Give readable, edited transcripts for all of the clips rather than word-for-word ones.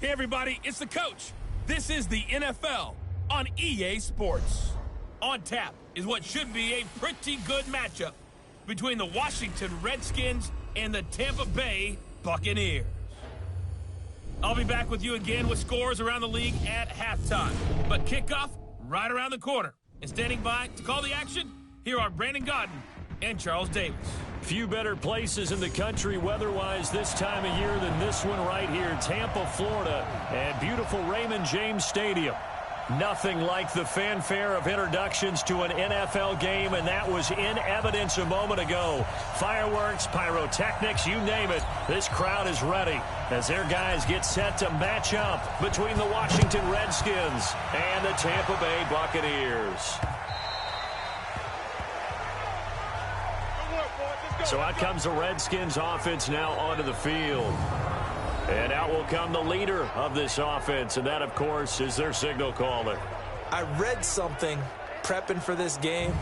Hey, everybody, it's the coach. This is the NFL on EA Sports. On tap is what should be a pretty good matchup between the Washington Redskins and the Tampa Bay Buccaneers. I'll be back with you again with scores around the league at halftime. But kickoff right around the corner. And standing by to call the action, here are Brandon Godden and Charles Davis. Few better places in the country weather-wise this time of year than this one right here, Tampa, Florida, and beautiful Raymond James Stadium. Nothing like the fanfare of introductions to an NFL game, and that was in evidence a moment ago. Fireworks, pyrotechnics, you name it. This crowd is ready as their guys get set to match up between the Washington Redskins and the Tampa Bay Buccaneers. So out comes the Redskins offense now onto the field. And out will come the leader of this offense, and that, of course, is their signal caller. I read something prepping for this game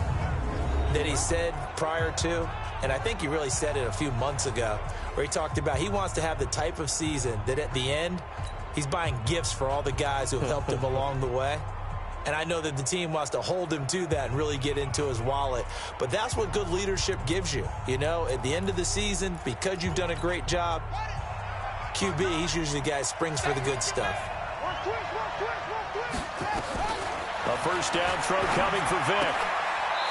that he said prior to, and I think he really said it a few months ago, where he talked about he wants to have the type of season that at the end, he's buying gifts for all the guys who have helped him along the way. And I know that the team wants to hold him to that and really get into his wallet. But that's what good leadership gives you. You know, at the end of the season, because you've done a great job, QB, he's usually the guy who springs for the good stuff. A first down throw coming for Vic.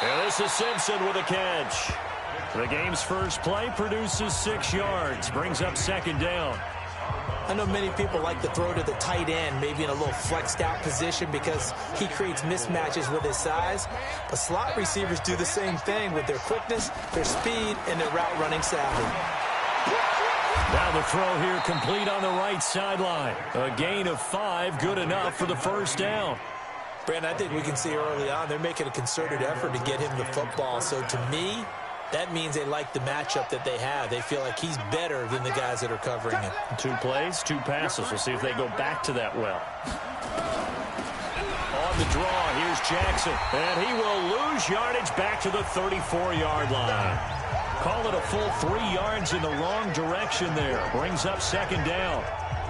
And this is Simpson with a catch. The game's first play produces 6 yards, brings up second down. I know many people like to throw to the tight end, maybe in a little flexed out position because he creates mismatches with his size. But slot receivers do the same thing with their quickness, their speed, and their route running savvy. Now the throw here complete on the right sideline. A gain of 5, good enough for the first down. Brandon, I think we can see early on they're making a concerted effort to get him the football. So to me, that means they like the matchup that they have. They feel like he's better than the guys that are covering him. 2 plays, 2 passes. We'll see if they go back to that well. On the draw, here's Jackson. And he will lose yardage back to the 34-yard line. Call it a full 3 yards in the wrong direction there. Brings up second down.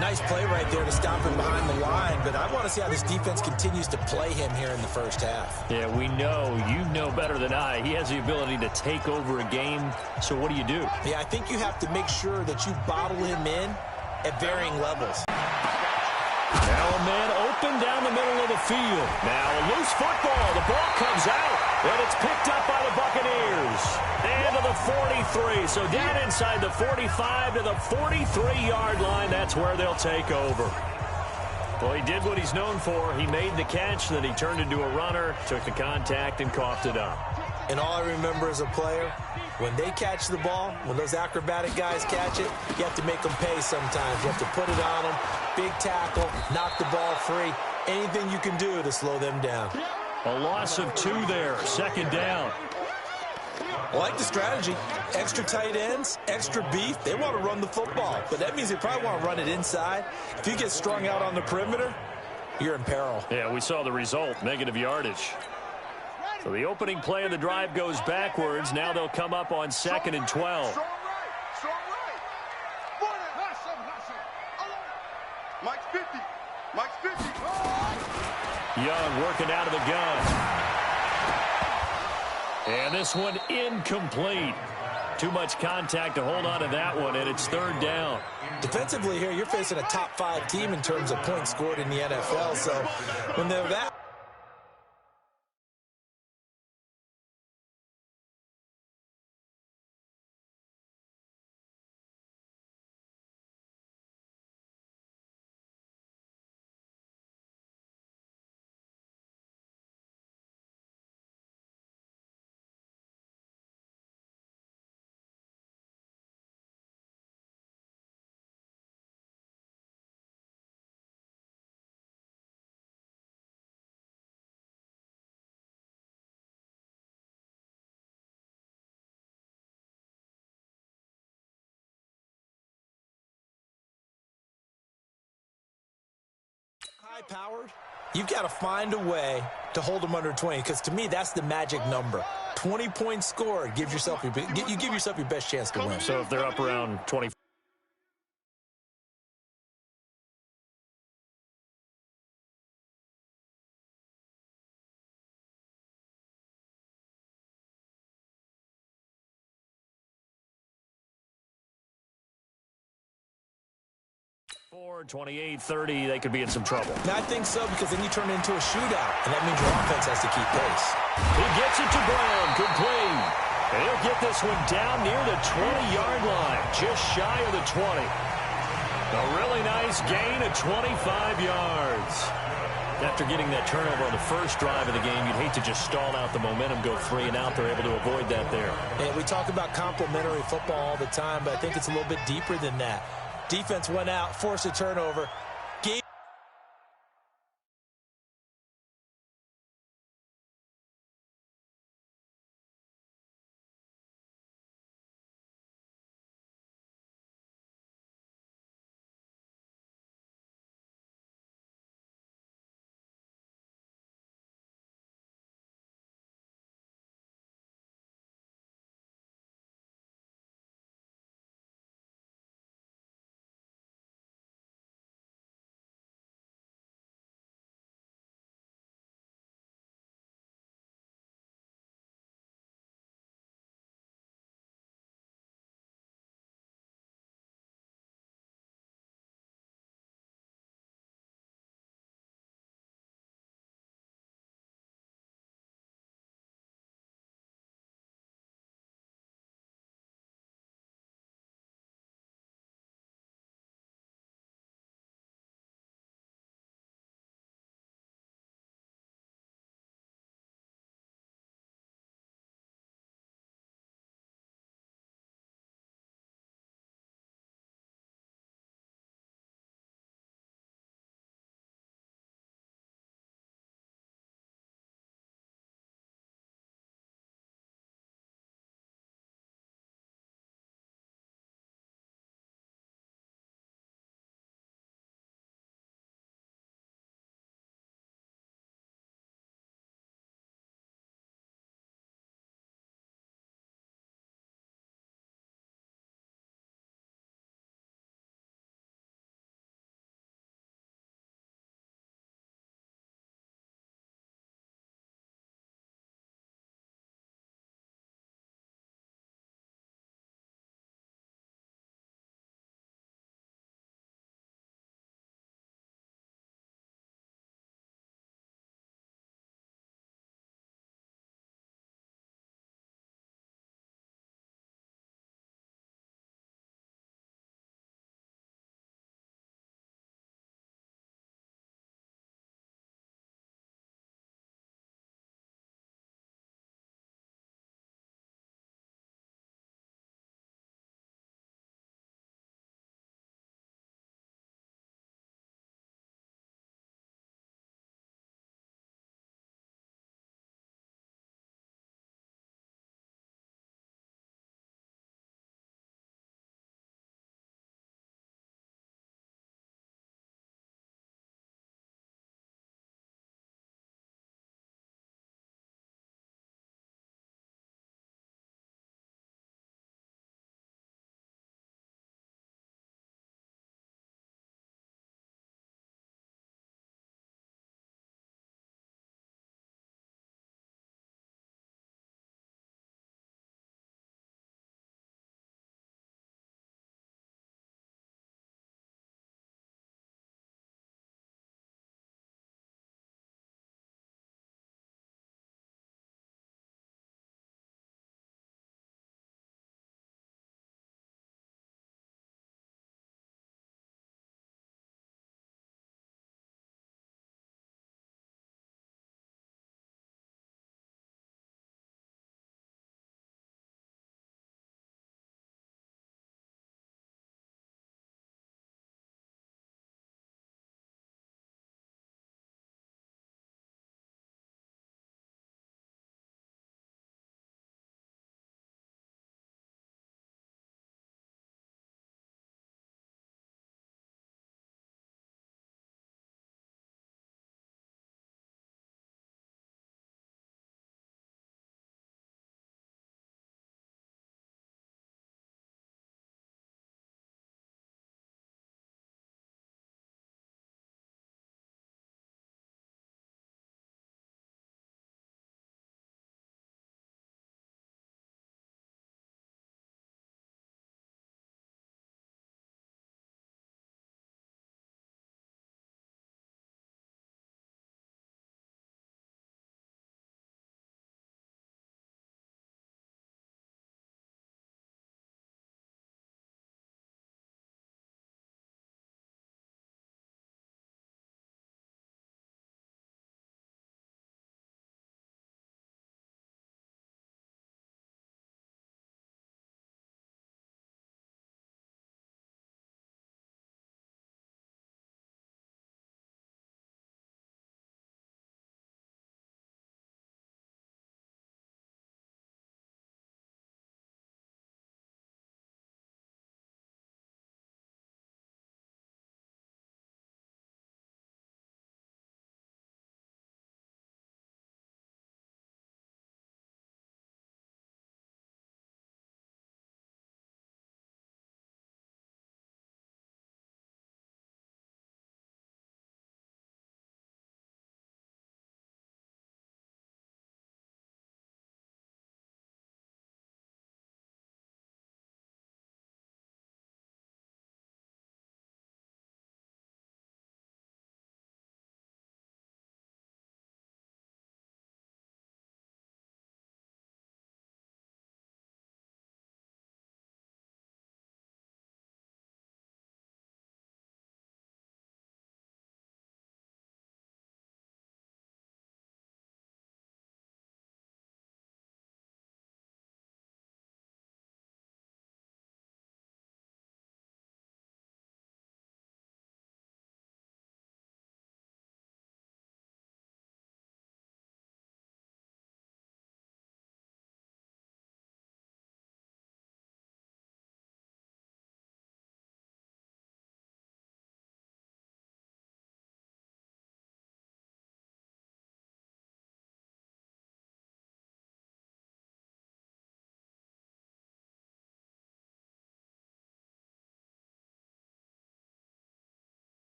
Nice play right there to stop him behind the line, but I want to see how this defense continues to play him here in the first half. Yeah, we know. You know better than I. He has the ability to take over a game, so what do you do? Yeah, I think you have to make sure that you bottle him in at varying levels. Now a man open down the middle of the field. Now a loose football. The ball comes out, and it's picked up by the Buccaneers. And to the 43. So down inside the 45 to the 43-yard line. That's where they'll take over. Well, he did what he's known for. He made the catch, then he turned into a runner, took the contact, and coughed it up. And all I remember as a player, when they catch the ball, when those acrobatic guys catch it, you have to make them pay sometimes. You have to put it on them, big tackle, knock the ball free, anything you can do to slow them down. A loss of 2 there, second down. I like the strategy. Extra tight ends, extra beef. They want to run the football, but that means they probably want to run it inside. If you get strung out on the perimeter, you're in peril. Yeah, we saw the result, negative yardage. So the opening play of the drive goes backwards. Now they'll come up on 2nd and 12. Strong right. Mike's 50. Mike's 50. Young working out of the gun. And this one incomplete. Too much contact to hold on to that one, and it's 3rd down. Defensively here, you're facing a top 5 team in terms of points scored in the NFL. So when they're that high-powered, you've got to find a way to hold them under 20, because to me, that's the magic number. 20 points scored, you give yourself your best chance to win. So if they're up around 20. 24, 28, 30, they could be in some trouble. Now, I think so, because then you turn it into a shootout, and that means your offense has to keep pace. He gets it to Brown. Good play. And he'll get this one down near the 20-yard line, just shy of the 20. A really nice gain of 25 yards. After getting that turnover on the first drive of the game, you'd hate to just stall out the momentum, go 3 and out. They're able to avoid that there. And we talk about complementary football all the time, but I think it's a little bit deeper than that. Defense went out, forced a turnover,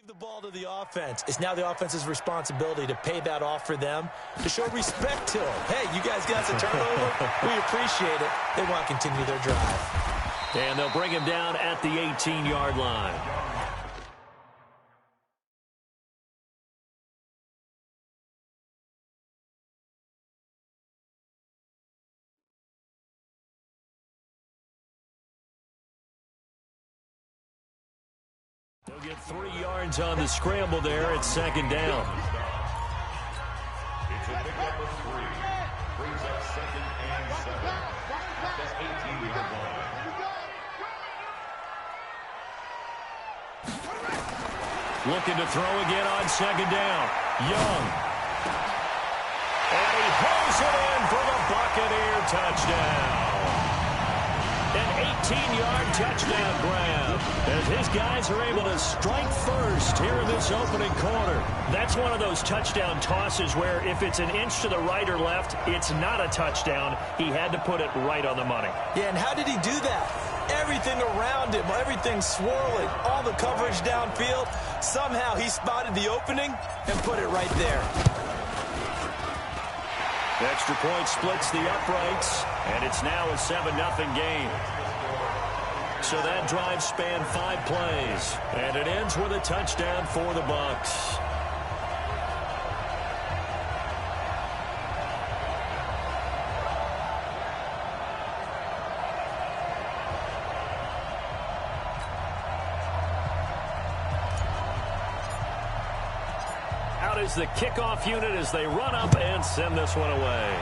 The ball to the offense. It's now the offense's responsibility to pay that off for them, to show respect to them. Hey, you guys got the turnover. We appreciate it. They want to continue their drive. And they'll bring him down at the 18-yard line. They'll get 3 yards on the scramble there. It's second down. It's a pickup of 3. Brings up second and 7. That's 18-yard line. Looking to throw again on second down. Young. And he pulls it in for the Buccaneer touchdown. An 18-yard touchdown grab as his guys are able to strike first here in this opening quarter. That's one of those touchdown tosses where if it's an inch to the right or left, it's not a touchdown. He had to put it right on the money. Yeah, and how did he do that? Everything around him, everything swirling, all the coverage downfield. Somehow he spotted the opening and put it right there. The extra point splits the uprights, and it's now a 7-0 game. So that drive spanned 5 plays, and it ends with a touchdown for the Bucs. Out is the kickoff unit as they run up and send this one away.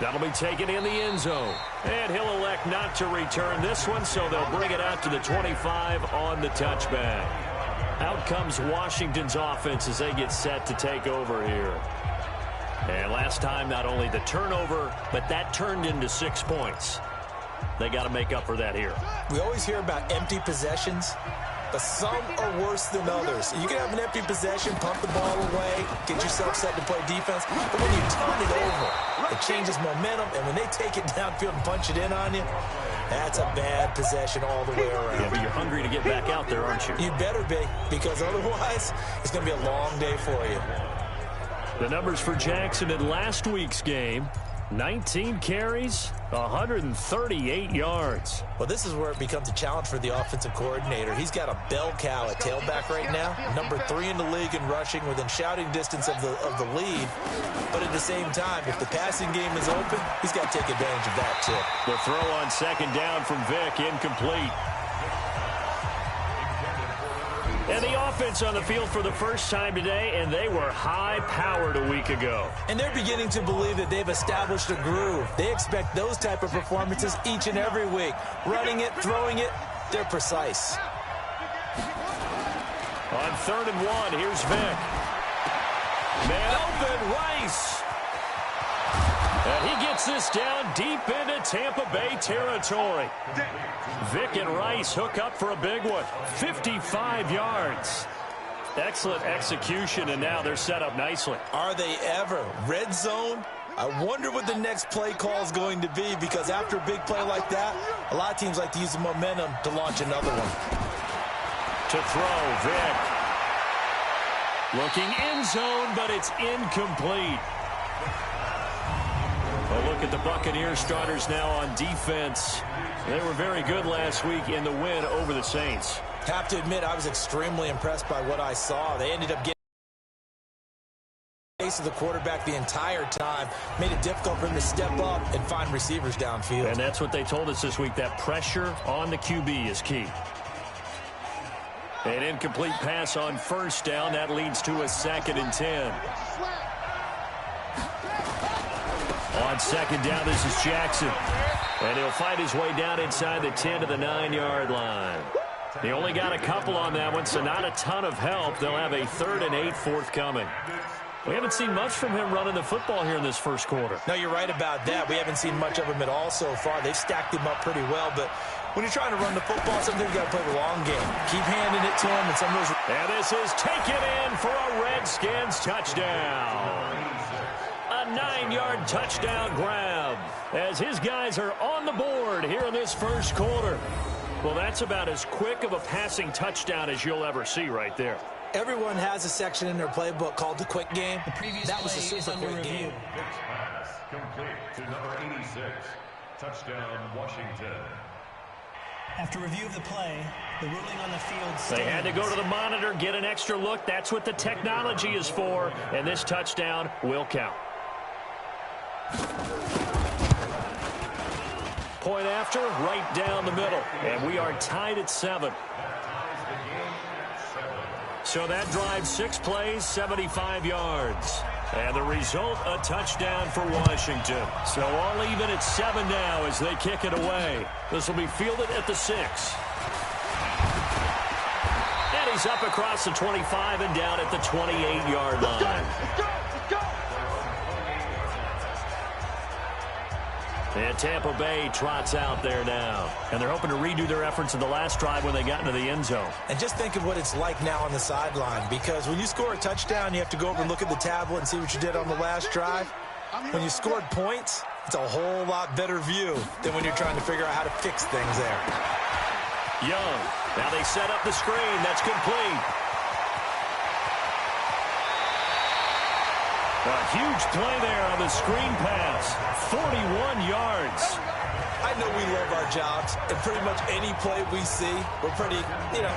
That'll be taken in the end zone. And he'll elect not to return this one, so they'll bring it out to the 25 on the touchback. Out comes Washington's offense as they get set to take over here. And last time, not only the turnover, but that turned into 6 points. They got to make up for that here. We always hear about empty possessions, but some are worse than others. You can have an empty possession, pump the ball away, get yourself set to play defense, but when you turn it over, it changes momentum, and when they take it downfield and punch it in on you, that's a bad possession all the way around. Yeah, but you're hungry to get back out there, aren't you? You better be, because otherwise, it's going to be a long day for you. The numbers for Jackson in last week's game: 19 carries, 138 yards. Well, this is where it becomes a challenge for the offensive coordinator. He's got a bell cow at tailback right now, number 3 in the league in rushing, within shouting distance of the lead. But at the same time, if the passing game is open, he's got to take advantage of that too. The throw on second down from Vick, incomplete. And the offense on the field for the first time today, and they were high-powered a week ago. And they're beginning to believe that they've established a groove. They expect those type of performances each and every week. Running it, throwing it, they're precise. On 3rd and 1, here's Vick. Melvin Rice. And he gets this down deep into Tampa Bay territory. Vick and Rice hook up for a big one. 55 yards. Excellent execution, and now they're set up nicely. Are they ever? Red zone? I wonder what the next play call is going to be, because after a big play like that, a lot of teams like to use the momentum to launch another one. To throw, Vick. Looking end zone, but it's incomplete. A look at the Buccaneers starters now on defense. They were very good last week in the win over the Saints. Have to admit, I was extremely impressed by what I saw. They ended up getting the face of the quarterback the entire time. Made it difficult for him to step up and find receivers downfield. And that's what they told us this week, that pressure on the QB is key. An incomplete pass on first down. That leads to a 2nd and 10. On second down, this is Jackson. And he'll find his way down inside the 10 to the 9-yard line. He only got a couple on that one, so not a ton of help. They'll have a 3rd and 8 forthcoming. We haven't seen much from him running the football here in this first quarter. No, you're right about that. We haven't seen much of him at all so far. They've stacked him up pretty well, but when you're trying to run the football, sometimes you got to play the long game. Keep handing it to him, and some of those... And this is taken in for a Redskins touchdown. A 9-yard touchdown grab as his guys are on the board here in this first quarter. Well, that's about as quick of a passing touchdown as you'll ever see right there. Everyone has a section in their playbook called the quick game. That was a super quick game. Next pass complete to number 86. Touchdown, Washington. After review of the play, the ruling on the field stands. They had to go to the monitor, get an extra look. That's what the technology is for, and this touchdown will count. Point after, right down the middle, and we are tied at 7. So that drive, 6 plays, 75 yards. And the result, a touchdown for Washington. So all even at 7 now as they kick it away. This will be fielded at the 6. And he's up across the 25 and down at the 28-yard line. Let's go! And Tampa Bay trots out there now. And they're hoping to redo their efforts in the last drive when they got into the end zone. And just think of what it's like now on the sideline, because when you score a touchdown, you have to go over and look at the tablet and see what you did on the last drive. When you scored points, it's a whole lot better view than when you're trying to figure out how to fix things there. Young. Now they set up the screen. That's complete. A huge play there on the screen pass. 41 yards. I know we love our jobs, and pretty much any play we see, we're pretty,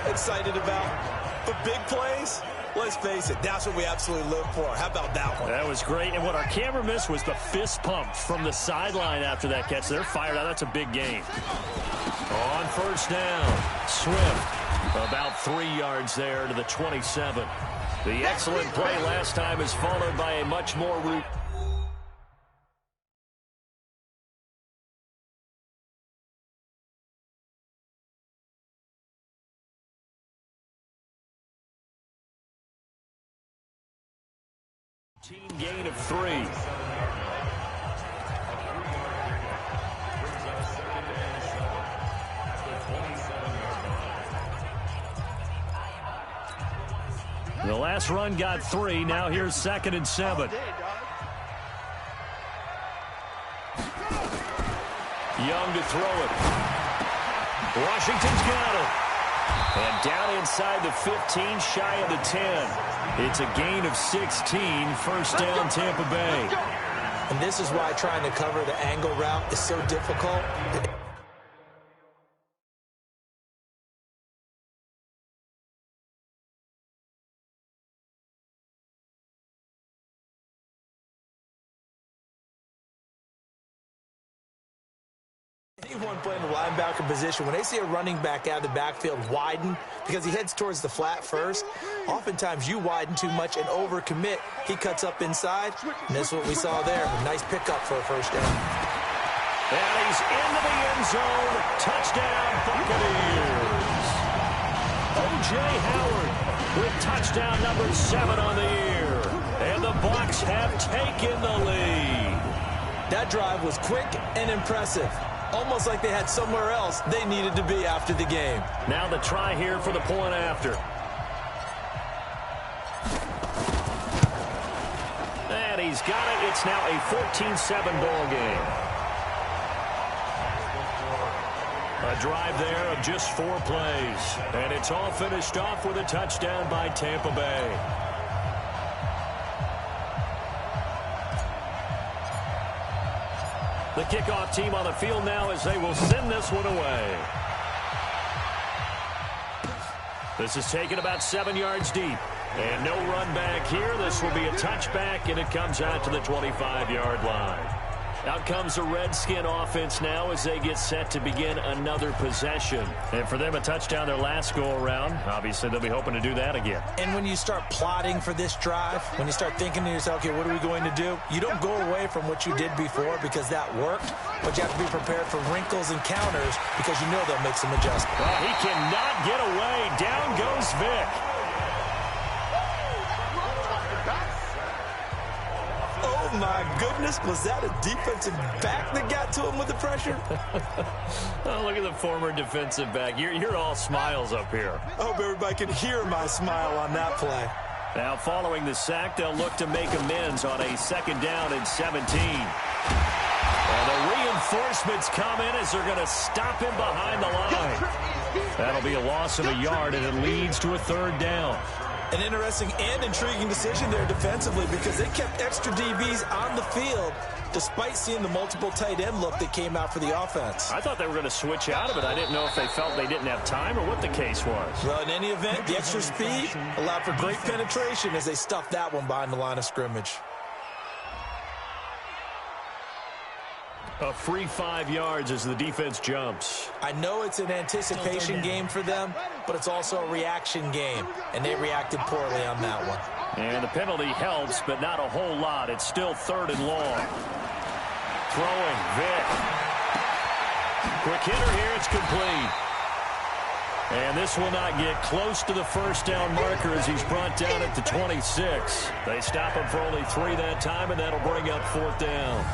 excited about. But big plays, let's face it, that's what we absolutely live for. How about that one? That was great. And what our camera missed was the fist pump from the sideline after that catch. They're fired out. That's a big gain. On first down, Swift. About 3 yards there to the 27. The excellent play last time is followed by a much more routine. Team gain of 3. The last run got 3. Now here's 2nd and 7. Young to throw it. Washington's got it. And down inside the 15, shy of the 10. It's a gain of 16. First down, Tampa Bay. And this is why trying to cover the angle route is so difficult. Anyone playing the linebacker position, when they see a running back out of the backfield widen because he heads towards the flat first, oftentimes you widen too much and overcommit. He cuts up inside, and that's what we saw there. A nice pickup for a first down. And he's into the end zone. Touchdown, Buccaneers. O.J. Howard with touchdown number 7 on the year. And the Bucs have taken the lead. That drive was quick and impressive. Almost like they had somewhere else they needed to be after the game. Now the try here for the point after. And he's got it. It's now a 14-7 ball game. A drive there of just 4 plays. And it's all finished off with a touchdown by Tampa Bay. The kickoff team on the field now as they will send this one away. This is taken about 7 yards deep. And no run back here. This will be a touchback, and it comes out to the 25-yard line. Out comes the Redskin offense now as they get set to begin another possession. And for them, a touchdown their last go-around. Obviously, they'll be hoping to do that again. And when you start plotting for this drive, when you start thinking to yourself, okay, what are we going to do? You don't go away from what you did before because that worked, but you have to be prepared for wrinkles and counters because you know they'll make some adjustments. Well, he cannot get away. Down goes Vic. Oh, my goodness. Was that a defensive back that got to him with the pressure? Oh, look at the former defensive back. You're all smiles up here. I hope everybody can hear my smile on that play. Now, following the sack, they'll look to make amends on a 2nd down and 17. And the reinforcements come in as they're going to stop him behind the line. That'll be a loss of a yard, and it leads to a third down. An interesting and intriguing decision there defensively because they kept extra DBs on the field despite seeing the multiple tight end look that came out for the offense. I thought they were going to switch out of it. I didn't know if they felt they didn't have time or what the case was. Well, in any event, the extra speed allowed for great penetration as they stuffed that one behind the line of scrimmage. A free 5 yards as the defense jumps. I know it's an anticipation game for them, but it's also a reaction game, and they reacted poorly on that one. And the penalty helps, but not a whole lot. It's still 3rd and long. Throwing, Vick. Quick hitter here, it's complete. And this will not get close to the first down marker as he's brought down at the 26. They stop him for only 3 that time, and that'll bring up 4th down.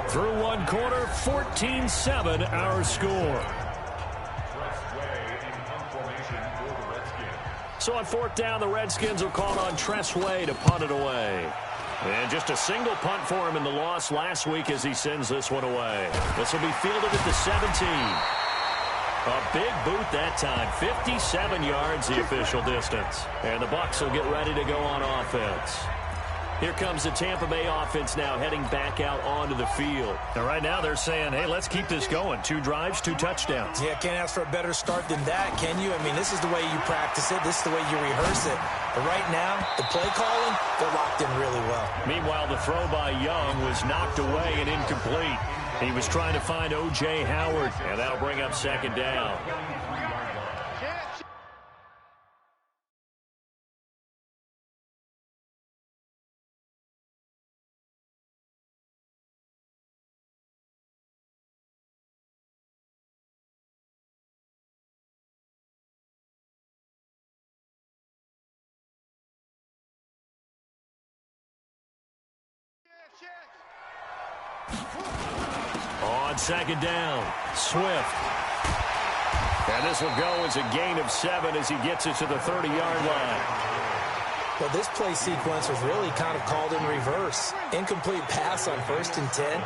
Through 1 quarter, 14-7 our score. So on 4th down, the Redskins will call on Tress Way to punt it away. And just a single punt for him in the loss last week as he sends this one away. This will be fielded at the 17. A big boot that time, 57 yards the official distance. And the Bucs will get ready to go on offense. Here comes the Tampa Bay offense now heading back out onto the field. And right now they're saying, hey, let's keep this going. 2 drives, 2 touchdowns. Yeah, can't ask for a better start than that, can you? I mean, this is the way you practice it. This is the way you rehearse it. But right now, the play calling, they're locked in really well. Meanwhile, the throw by Young was knocked away and incomplete. He was trying to find O.J. Howard, and that'll bring up 2nd down. On 2nd down, Swift. And this will go as a gain of 7 as he gets it to the 30-yard line. Well, this play sequence was really kind of called in reverse. Incomplete pass on 1st and 10.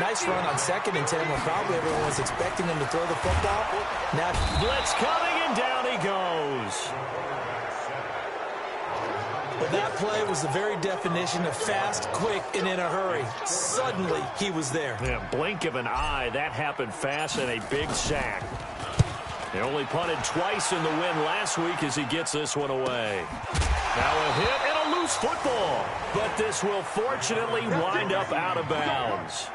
Nice run on 2nd and 10 when probably everyone was expecting him to throw the football. Now, blitz coming, and down he goes. But that play was the very definition of fast, quick, and in a hurry. Suddenly, he was there. Yeah, blink of an eye. That happened fast and a big sack. He only punted twice in the win last week as he gets this one away. Now a hit and a loose football. But this will fortunately wind up out of bounds.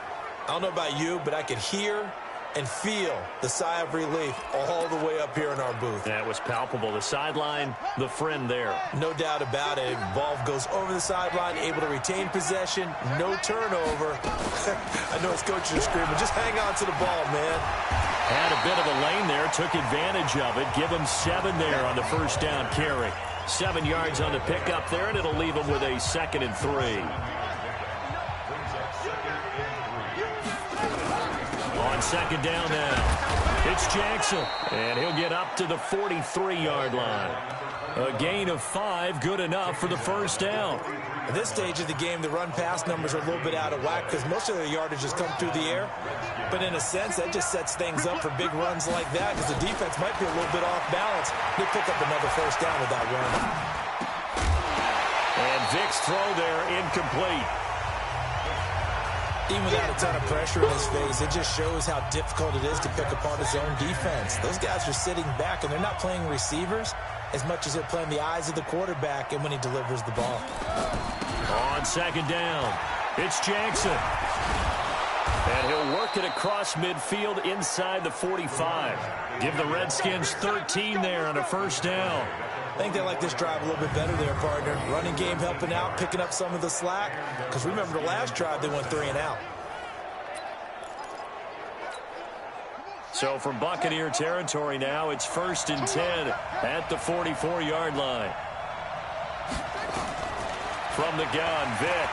I don't know about you, but I could hear and feel the sigh of relief all the way up here in our booth. That was palpable. The sideline, the friend there. No doubt about it. Ball goes over the sideline, able to retain possession, no turnover. I know his coaches are screaming, just hang on to the ball, man. Had a bit of a lane there, took advantage of it. Give him 7 there on the 1st down carry. 7 yards on the pickup there, and it'll leave him with a 2nd and 3. On 2nd down now, it's Jackson, and he'll get up to the 43-yard line. A gain of 5, good enough for the 1st down. At this stage of the game, the run-pass numbers are a little bit out of whack because most of their yardage has come through the air. But in a sense, that just sets things up for big runs like that because the defense might be a little bit off balance. They pick up another 1st down with that run. And Vick's throw there incomplete. Even without a ton of pressure in his face, it just shows how difficult it is to pick apart his own defense. Those guys are sitting back, and they're not playing receivers as much as they're playing the eyes of the quarterback and when he delivers the ball. On 2nd down, it's Jackson. And he'll work it across midfield inside the 45. Give the Redskins 13 there on a 1st down. I think they like this drive a little bit better there, partner. Running game helping out, picking up some of the slack. Because remember the last drive, they went 3 and out. So from Buccaneer territory now, it's 1st and 10 at the 44-yard line. From the gun, Vick.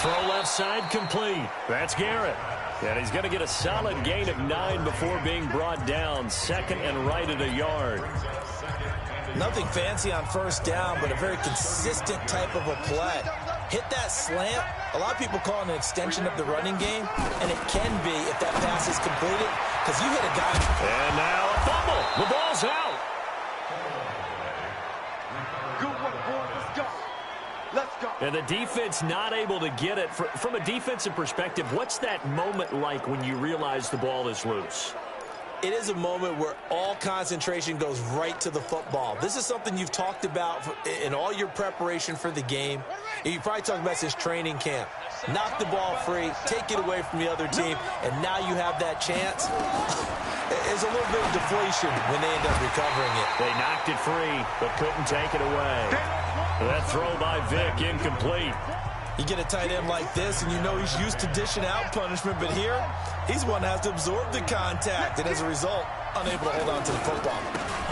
Throw left. left side complete. That's Garrett. And he's going to get a solid gain of 9 before being brought down. Second and right at a yard. Nothing fancy on first down, but a very consistent type of a play. Hit that slant. A lot of people call it an extension of the running game, and it can be if that pass is completed, because you hit a guy. And now a fumble. The ball's out. Good work, boys. Let's go. Let's go. And the defense not able to get it. From a defensive perspective, what's that moment like when you realize the ball is loose? It is a moment where all concentration goes right to the football. This is something you've talked about in all your preparation for the game. You probably talked about since training camp. Knock the ball free, take it away from the other team, and now you have that chance. There's a little bit of deflation when they end up recovering it. They knocked it free, but couldn't take it away. That throw by Vick incomplete. You get a tight end like this, and you know he's used to dishing out punishment, but here, he's one that has to absorb the contact, and as a result, unable to hold on to the football.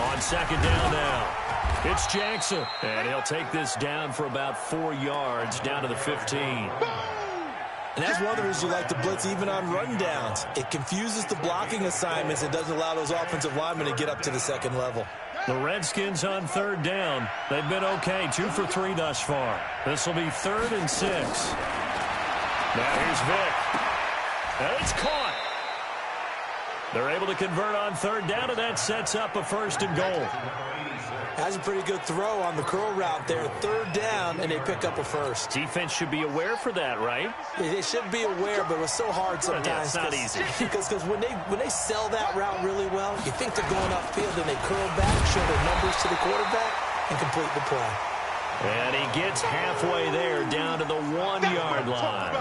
On second down now, it's Jackson, and he'll take this down for about 4 yards, down to the 15. And that's one of the reasons you like to blitz even on rundowns. It confuses the blocking assignments and doesn't allow those offensive linemen to get up to the second level. The Redskins on third down. They've been okay, 2 for 3 thus far. This will be 3rd and 6. Now here's Vick. And it's caught. They're able to convert on third down, and that sets up a 1st and goal. Has a pretty good throw on the curl route there. 3rd down, and they pick up a 1st. Defense should be aware for that, right? They should be aware, but it was so hard sometimes. Yeah, it's not easy. Because when they sell that route really well, you think they're going upfield, and they curl back, show their numbers to the quarterback, and complete the play. And he gets halfway there, down to the 1-yard line.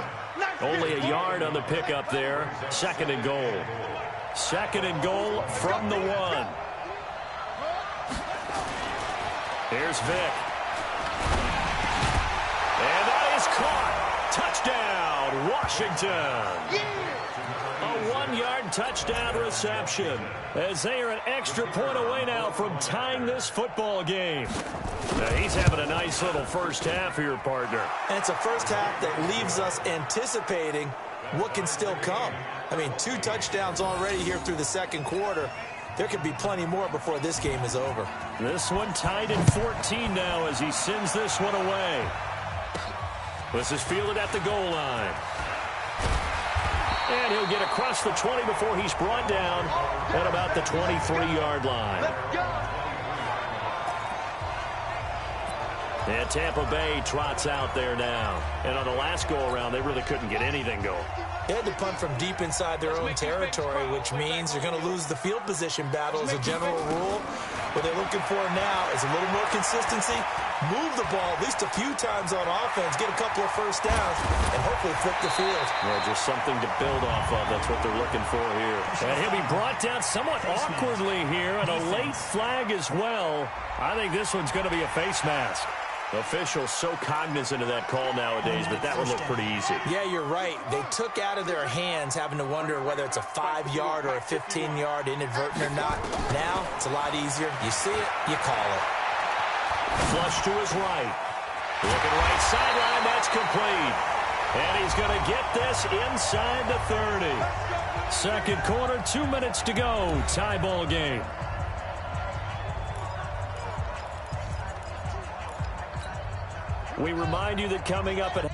Only a yard on the pickup there. 2nd and goal. 2nd and goal from the 1. Here's Vick. And that is caught. Touchdown, Washington. A 1-yard touchdown reception, as they are an extra point away now from tying this football game. Now he's having a nice little first half here, partner. And it's a first half that leaves us anticipating what can still come. I mean, 2 touchdowns already here through the second quarter. There could be plenty more before this game is over. This one tied at 14 now as he sends this one away. This is fielded at the goal line. And he'll get across the 20 before he's brought down at about the 23-yard line. And Tampa Bay trots out there now. And on the last go-around, they really couldn't get anything going. They had to punt from deep inside their own territory, which means you're going to lose the field position battle as a general rule. What they're looking for now is a little more consistency, move the ball at least a few times on offense, get a couple of first downs, and hopefully flip the field. Well, just something to build off of. That's what they're looking for here. And he'll be brought down somewhat awkwardly here, and a late flag as well. I think this one's going to be a face mask. Officials so cognizant of that call nowadays, but that would look pretty easy. Yeah, you're right. They took out of their hands having to wonder whether it's a 5-yard or a 15-yard inadvertent or not. Now, it's a lot easier. You see it, you call it. Flush to his right. Looking right sideline, that's complete. And he's going to get this inside the 30. Second quarter, 2 minutes to go. Tie ball game. We remind you that coming up at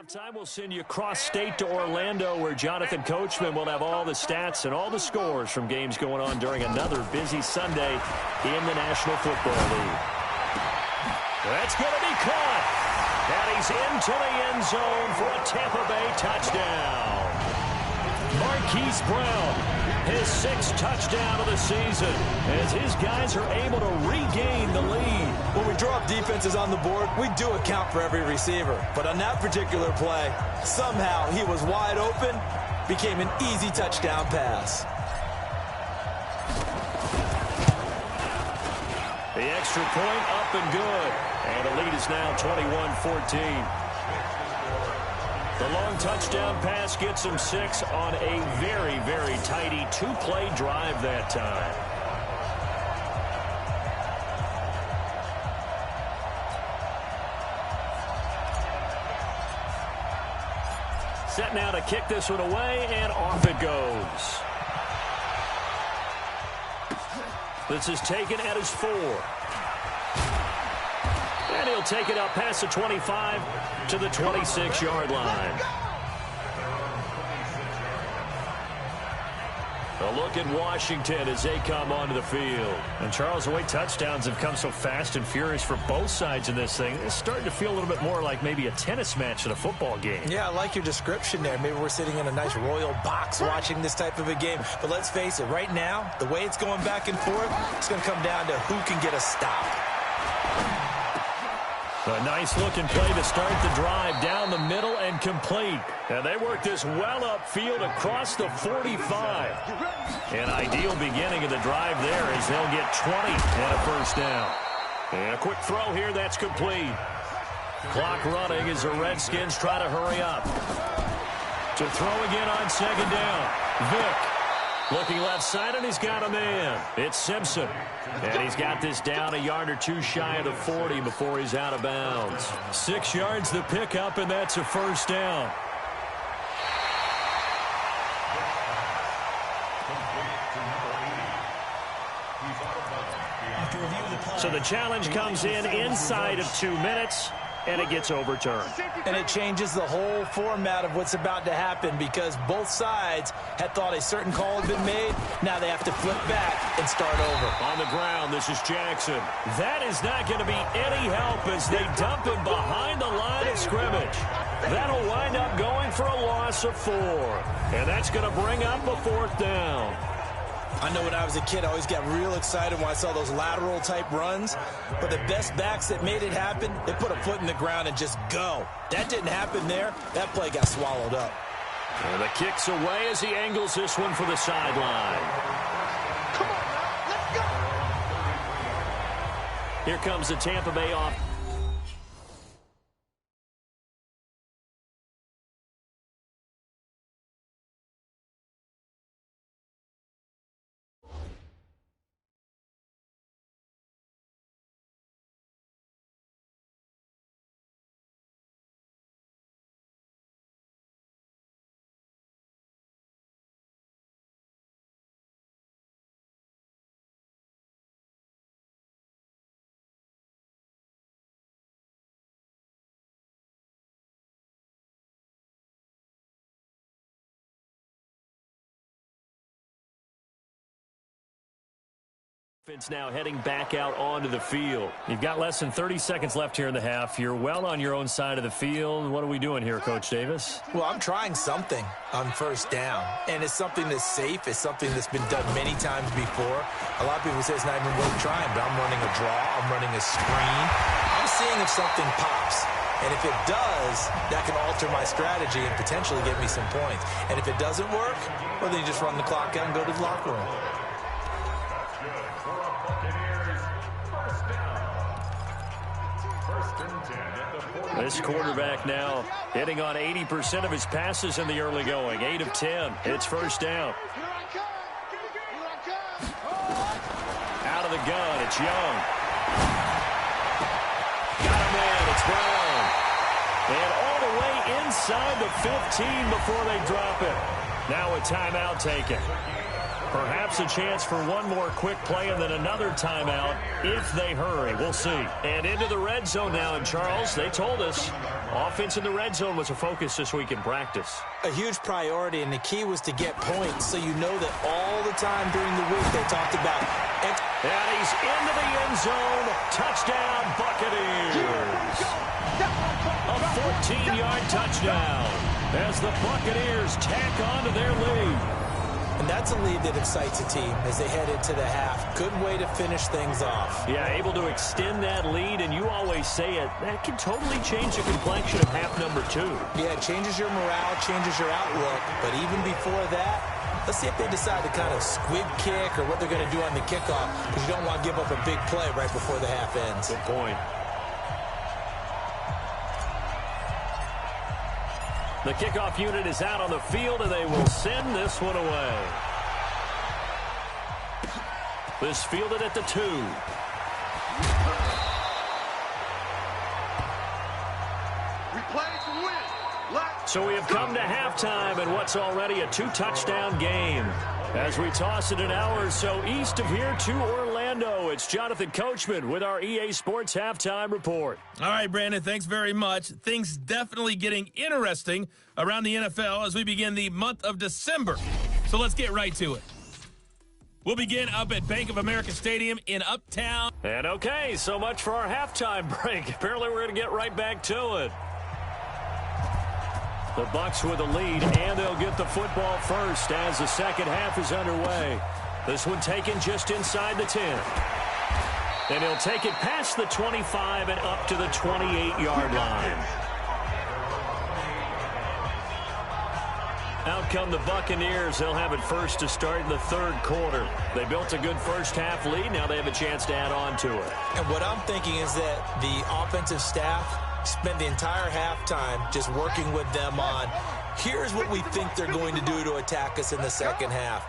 Halftime, we'll send you cross-state to Orlando, where Jonathan Coachman will have all the stats and all the scores from games going on during another busy Sunday in the National Football League. That's going to be caught. And he's into the end zone for a Tampa Bay touchdown. Marquise Brown, his 6th touchdown of the season, as his guys are able to regain the lead. When we draw up defenses on the board, we do account for every receiver. But on that particular play, somehow he was wide open, became an easy touchdown pass. The extra point up and good. And the lead is now 21-14. The long touchdown pass gets him 6 on a very, very tidy 2-play drive that time. Set now to kick this one away, and off it goes. This is taken at his 4. And he'll take it up past the 25 to the 26-yard line. A look at Washington as they come onto the field. And, Charles, the way touchdowns have come so fast and furious for both sides in this thing, it's starting to feel a little bit more like maybe a tennis match at a football game. Yeah, I like your description there. Maybe we're sitting in a nice royal box watching this type of a game. But let's face it, right now, the way it's going back and forth, it's going to come down to who can get a stop. A nice-looking play to start the drive down the middle and complete. And they work this well upfield across the 45. An ideal beginning of the drive there as they'll get 20 and a first down. And a quick throw here that's complete. Clock running as the Redskins try to hurry up. To throw again on 2nd down. Vick. Looking left side, and he's got a man. It's Simpson. And he's got this down a yard or 2 shy of the 40 before he's out of bounds. 6 yards the pickup, and that's a first down. So the challenge comes in inside of 2 minutes, and it gets overturned. And it changes the whole format of what's about to happen because both sides had thought a certain call had been made. Now they have to flip back and start over. On the ground, this is Jackson. That is not going to be any help as they dump him behind the line of scrimmage. That'll wind up going for a loss of 4. And that's going to bring up a 4th down. I know when I was a kid, I always got real excited when I saw those lateral-type runs. But the best backs that made it happen, they put a foot in the ground and just go. That didn't happen there. That play got swallowed up. And the kick's away as he angles this one for the sideline. Come on, let's go. Here comes the Tampa Bay offense. Now heading back out onto the field. You've got less than 30 seconds left here in the half. You're well on your own side of the field. What are we doing here, Coach Davis? Well, I'm trying something on 1st down, and it's something that's safe. It's something that's been done many times before. A lot of people say it's not even worth trying, but I'm running a draw. I'm running a screen. I'm seeing if something pops. And if it does, that can alter my strategy and potentially get me some points. And if it doesn't work, well, then you just run the clock out and go to the locker room. This quarterback now hitting on 80% of his passes in the early going. 8 of 10. It's 1st down. Out of the gun, it's Young. Got a man, it's Brown. And all the way inside the 15 before they drop it. Now a timeout taken. Perhaps a chance for one more quick play and then another timeout if they hurry. We'll see. And into the red zone now. And, Charles, they told us offense in the red zone was a focus this week in practice. A huge priority, and the key was to get points, so you know that all the time during the week they talked about. And he's into the end zone. Touchdown, Buccaneers. A 14-yard touchdown as the Buccaneers tack on to their lead. And that's a lead that excites a team as they head into the half. Good way to finish things off. Yeah, able to extend that lead, and you always say it, that can totally change the complexion of half number 2. Yeah, it changes your morale, changes your outlook. But even before that, let's see if they decide to kind of squib kick or what they're going to do on the kickoff, because you don't want to give up a big play right before the half ends. Good point. The kickoff unit is out on the field, and they will send this one away. This fielded at the 2. So we have come to halftime, and what's already a 2-touchdown game. As we toss it an hour or so east of here to Orlando, it's Jonathan Coachman with our EA Sports Halftime Report. All right, Brandon, thanks very much. Things definitely getting interesting around the NFL as we begin the month of December. So let's get right to it. We'll begin up at Bank of America Stadium in Uptown. And okay, so much for our halftime break. Apparently we're going to get right back to it. The Bucs with a lead, and they'll get the football first as the second half is underway. This one taken just inside the 10. And he'll take it past the 25 and up to the 28-yard line. Out come the Buccaneers. They'll have it first to start in the third quarter. They built a good first half lead. Now they have a chance to add on to it. And what I'm thinking is that the offensive staff spend the entire halftime just working with them on, here's what we think they're going to do to attack us in the second half.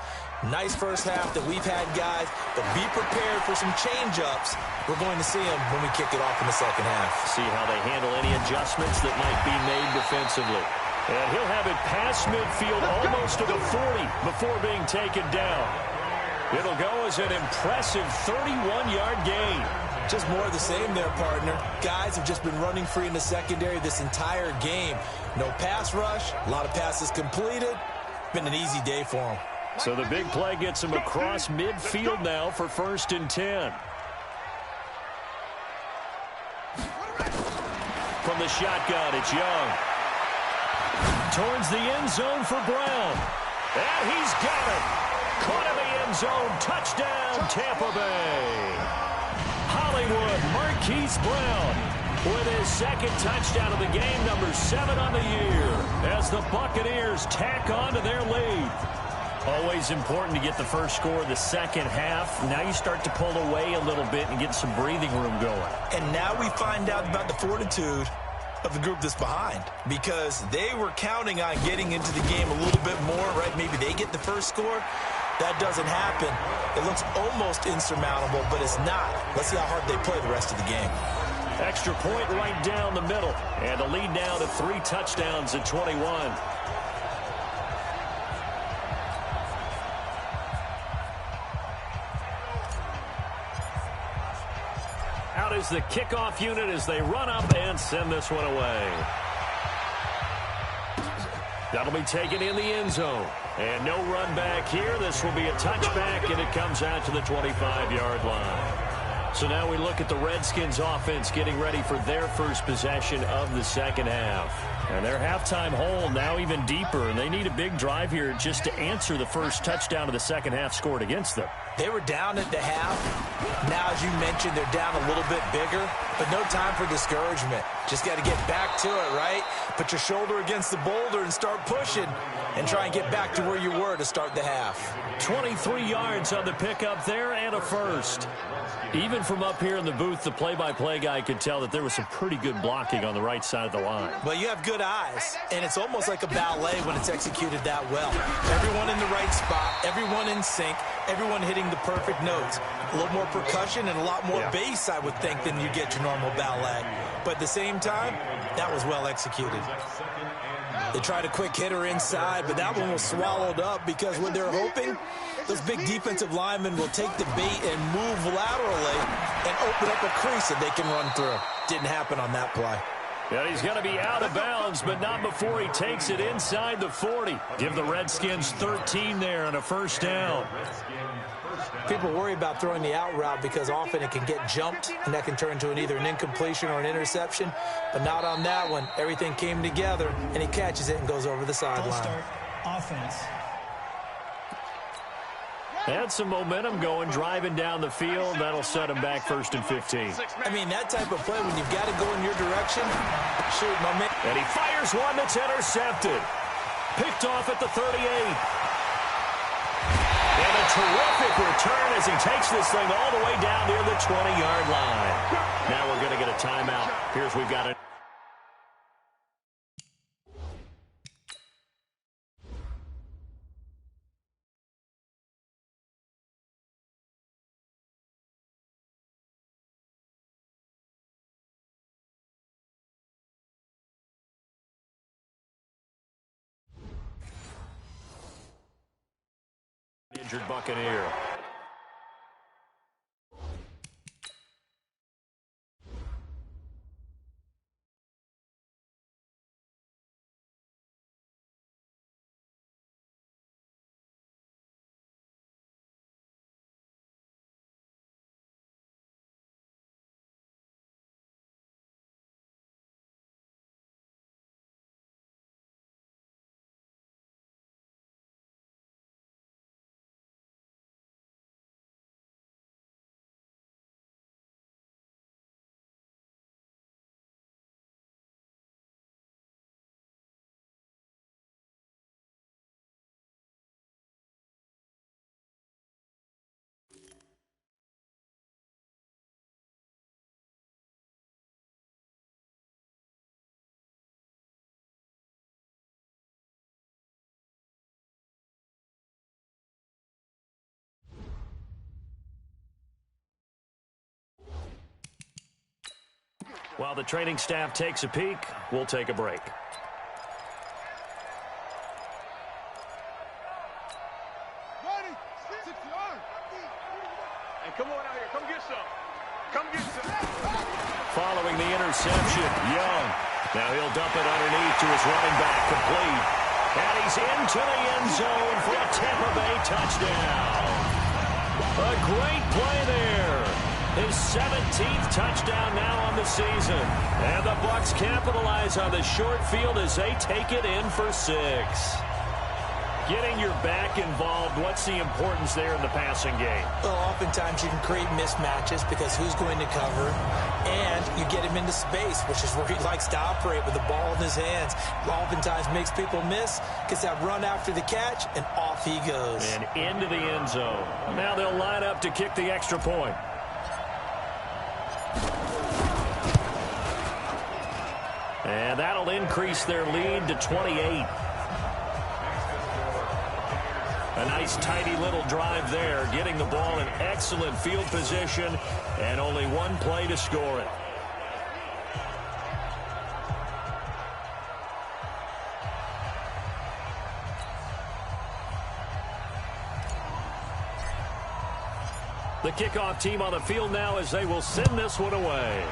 Nice first half that we've had, guys, but be prepared for some change-ups. We're going to see them when we kick it off in the second half. See how they handle any adjustments that might be made defensively. And he'll have it past midfield almost to the 40 before being taken down. It'll go as an impressive 31-yard gain. Just more of the same there, partner. Guys have just been running free in the secondary this entire game. No pass rush, a lot of passes completed. Been an easy day for them. So the big play gets him across midfield now for 1st and 10. From the shotgun, it's Young. Towards the end zone for Brown. And he's got it. Caught in the end zone. Touchdown, Tampa Bay. Hollywood, Marquise Brown with his second touchdown of the game, number 7 on the year, as the Buccaneers tack on to their lead. Always important to get the first score of the second half. Now you start to pull away a little bit and get some breathing room going. And now we find out about the fortitude of the group that's behind, because they were counting on getting into the game a little bit more, right? Maybe they get the first score. That doesn't happen. It looks almost insurmountable, but it's not. Let's see how hard they play the rest of the game. Extra point right down the middle. And a lead now to 3 touchdowns at 21. Out is the kickoff unit as they run up and send this one away. That'll be taken in the end zone. And no run back here. This will be a touchback, and it comes out to the 25-yard line. So now we look at the Redskins offense getting ready for their first possession of the second half. And their halftime hole now even deeper, and they need a big drive here just to answer the first touchdown of the second half scored against them. They were down at the half. Now, as you mentioned, they're down a little bit bigger, but no time for discouragement. Just got to get back to it, right? Put your shoulder against the boulder and start pushing and try and get back to where you were to start the half. 23 yards on the pickup there and a first. Even from up here in the booth, the play-by-play guy could tell that there was some pretty good blocking on the right side of the line. Well, you have good eyes, and it's almost like a ballet when it's executed that well. Everyone in the right spot, everyone in sync, everyone hitting the perfect notes. A little more percussion and a lot more bass, I would think, than you get your normal ballet. But at the same time, that was well executed. They tried a quick hitter inside, but that one was swallowed up because what they're hoping, those big defensive linemen will take the bait and move laterally and open up a crease that they can run through. Didn't happen on that play. And he's going to be out of bounds, but not before he takes it inside the 40. Give the Redskins 13 there on a first down. People worry about throwing the out route because often it can get jumped, and that can turn into either an incompletion or an interception. But not on that one. Everything came together, and he catches it and goes over the sideline. Offense. Had some momentum going, driving down the field. That'll set him back 1st and 15. I mean, that type of play, when you've got to go in your direction, shoot, my man. And he fires one that's intercepted. Picked off at the 38. And a terrific return as he takes this thing all the way down near the 20-yard line. Now we're going to get a timeout. We've got it. Injured Buccaneer. While the training staff takes a peek, we'll take a break. Hey, come on out here. Come get some. Come get some. Following the interception, Young. Now he'll dump it underneath to his running back, complete. And he's into the end zone for a Tampa Bay touchdown. A great play there. His 17th touchdown now on the season. And the Bucs capitalize on the short field as they take it in for 6. Getting your back involved, what's the importance there in the passing game? Well, oftentimes you can create mismatches because who's going to cover, and you get him into space, which is where he likes to operate with the ball in his hands. Oftentimes makes people miss, gets that run after the catch, and off he goes. And into the end zone. Now they'll line up to kick the extra point. And that'll increase their lead to 28. A nice, tidy little drive there, getting the ball in excellent field position, and only one play to score it. The kickoff team on the field now as they will send this one away.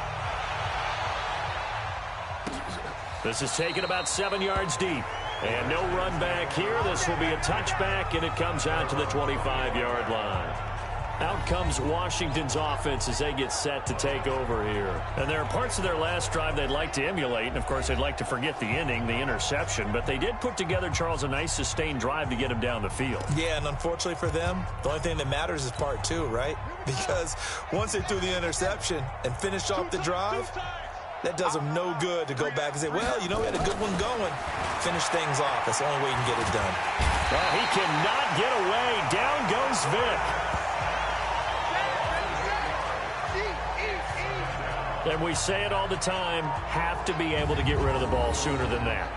This is taken about 7 yards deep. And no run back here. This will be a touchback, and it comes out to the 25-yard line. Out comes Washington's offense as they get set to take over here. And there are parts of their last drive they'd like to emulate. And, of course, they'd like to forget the inning, the interception. But they did put together, Charles, a nice sustained drive to get him down the field. Yeah, and unfortunately for them, the only thing that matters is part 2, right? Because once they threw the interception and finished off the drive, that does them no good to go back and say, well, you know, we had a good one going. Finish things off. That's the only way you can get it done. Well, he cannot get away. Down goes Vic. And we say it all the time, have to be able to get rid of the ball sooner than that.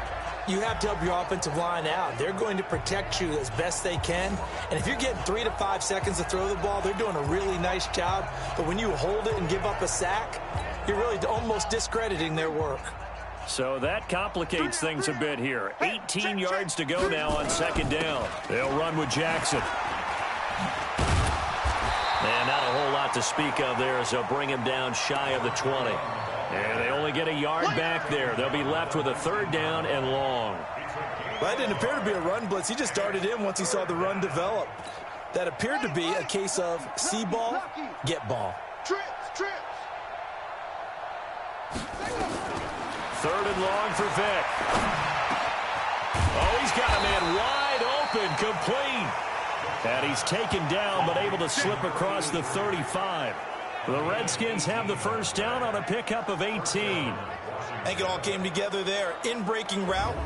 You have to help your offensive line out. They're going to protect you as best they can. And if you're getting 3 to 5 seconds to throw the ball, they're doing a really nice job. But when you hold it and give up a sack, you're really almost discrediting their work. So that complicates things a bit here. 18 yards to go now on second down. They'll run with Jackson. And not a whole lot to speak of there as they'll bring him down shy of the 20. And they only get a yard back there. They'll be left with a third down and long. Well, that didn't appear to be a run blitz. He just darted in once he saw the run develop. That appeared to be a case of see ball, get ball. Third and long for Vic. Oh, he's got a man wide open, complete. And he's taken down, but able to slip across the 35. The Redskins have the first down on a pickup of 18. I think it all came together there. In-breaking route,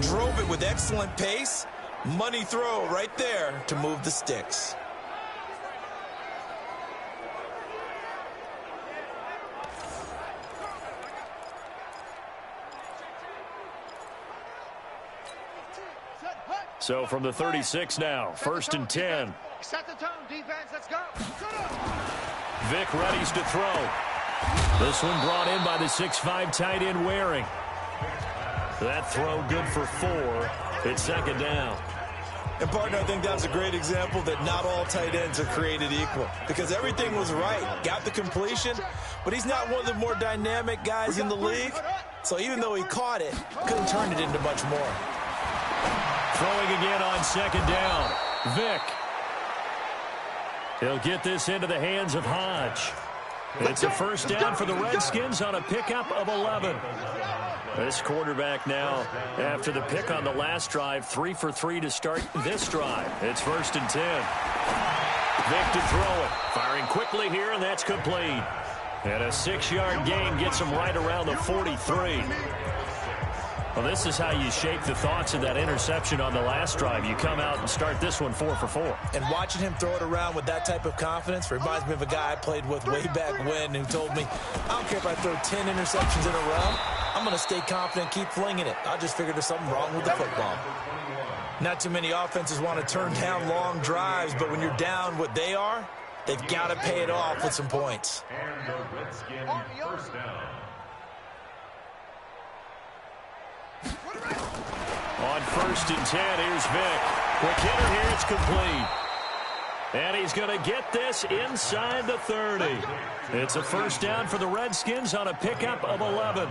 drove it with excellent pace. Money throw right there to move the sticks. So from the 36 now, first and 10. Set the tone, defense, let's go. Vic readies to throw. This one brought in by the 6'5" tight end Waring. That throw good for 4. It's second down. And, partner, I think that's a great example that not all tight ends are created equal, because everything was right. Got the completion, but he's not one of the more dynamic guys in the league. So even though he caught it, couldn't turn it into much more. Throwing again on second down. Vic. He'll get this into the hands of Hodge. It's a first down for the Redskins on a pickup of 11. This quarterback now, after the pick on the last drive, 3 for 3 to start this drive. It's first and 10. Vic to throw it. Firing quickly here, and that's complete. And a 6-yard gain gets him right around the 43. Well, this is how you shake the thoughts of that interception on the last drive. You come out and start this one 4 for 4. And watching him throw it around with that type of confidence reminds me of a guy I played with way back when who told me, I don't care if I throw 10 interceptions in a row. I'm going to stay confident, keep flinging it. I just figured there's something wrong with the football. Not too many offenses want to turn down long drives, but when you're down what they are, they've got to pay it off with some points. And the Redskins first down. On first and 10, here's Vic. Quick hitter here, it's complete. And he's going to get this inside the 30. It's a first down for the Redskins on a pickup of 11.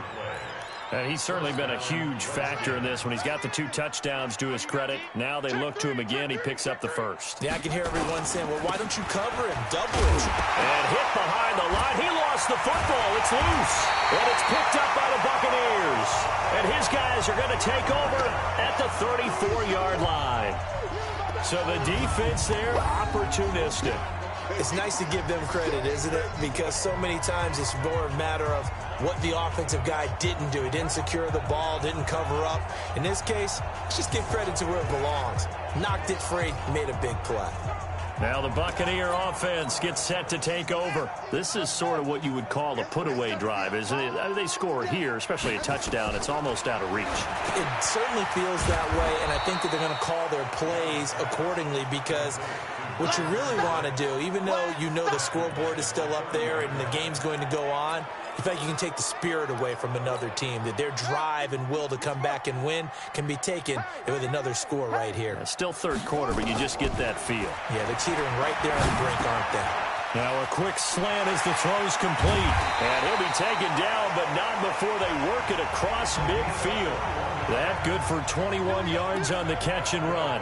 And he's certainly been a huge factor in this when he's got the 2 touchdowns to his credit. Now they look to him again. He picks up the first. Yeah, I can hear everyone saying, well, why don't you cover him? Double it. And hit behind the line. He lost the football. It's loose. And it's picked up by the Buccaneers. And his guys are going to take over at the 34-yard line. So the defense there, opportunistic. It's nice to give them credit, isn't it? Because so many times it's more a matter of what the offensive guy didn't do. He didn't secure the ball, didn't cover up. In this case, let's just give credit to where it belongs. Knocked it free, made a big play. Now the Buccaneer offense gets set to take over. This is sort of what you would call a put-away drive, isn't it? I mean, they score here, especially a touchdown. It's almost out of reach. It certainly feels that way, and I think that they're going to call their plays accordingly because what you really want to do, even though you know the scoreboard is still up there and the game's going to go on, in fact, you can take the spirit away from another team, that their drive and will to come back and win can be taken with another score right here. It's still third quarter, but you just get that feel. Yeah, they're teetering right there on the brink, aren't they? Now a quick slant as the throw's complete. And he'll be taken down, but not before they work it across midfield. That good for 21 yards on the catch and run.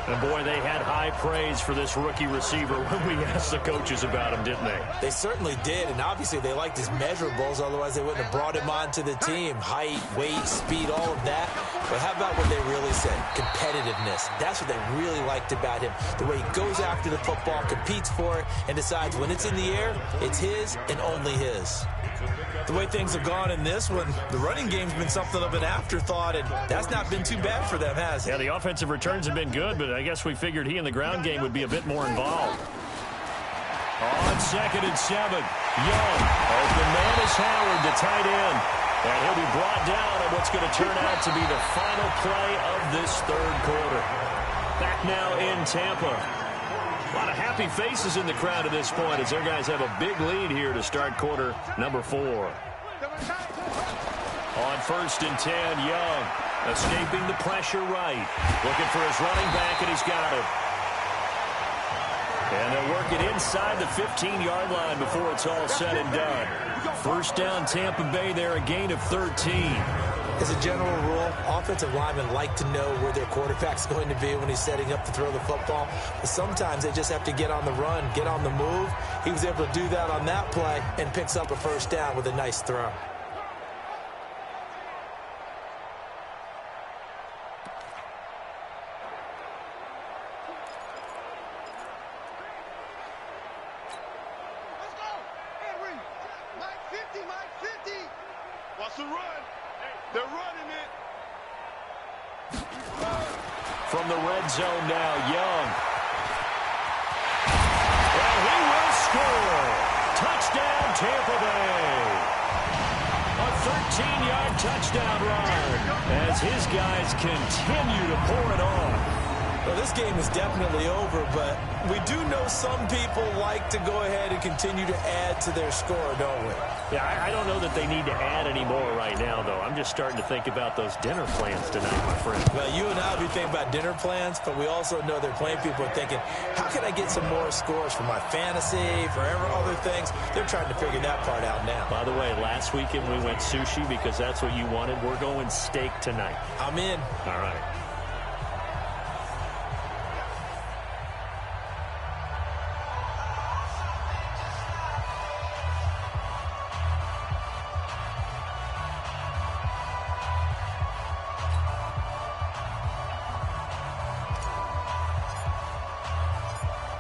And, boy, they had high praise for this rookie receiver when we asked the coaches about him, didn't they? They certainly did, and obviously they liked his measurables, otherwise they wouldn't have brought him onto the team. Height, weight, speed, all of that. But how about what they really said? Competitiveness. That's what they really liked about him. The way he goes after the football, competes for it, and decides when it's in the air, it's his and only his. The way things have gone in this one, the running game's been something of an afterthought, and that's not been too bad for them, has it? Yeah, the offensive returns have been good, but I guess we figured he in the ground game would be a bit more involved. On 2nd and 7, Young. Open man is Howard, the tight end. And he'll be brought down on what's going to turn out to be the final play of this third quarter. Back now in Tampa. A lot of happy faces in the crowd at this point as their guys have a big lead here to start quarter number 4. On 1st and 10, Young escaping the pressure right. Looking for his running back, and he's got him. And they'll work it inside the 15-yard line before it's all said and done. First down, Tampa Bay there, a gain of 13. As a general rule, offensive linemen like to know where their quarterback's going to be when he's setting up to throw the football. But sometimes they just have to get on the run, get on the move. He was able to do that on that play and picks up a first down with a nice throw. Wants to run. They're running it. From the red zone now, Young. And he will score. Touchdown, Tampa Bay. A 13-yard touchdown run as his guys continue to pour it on. Well, this game is definitely over, but we do know some people like to go ahead and continue to add to their score, don't we? Yeah, I don't know that they need to add any more right now, though. I'm just starting to think about those dinner plans tonight, my friend. Well, you and I will be thinking about dinner plans, but we also know they're playing people are thinking, how can I get some more scores for my fantasy, for other things? They're trying to figure that part out now. By the way, last weekend we went sushi because that's what you wanted. We're going steak tonight. I'm in. All right.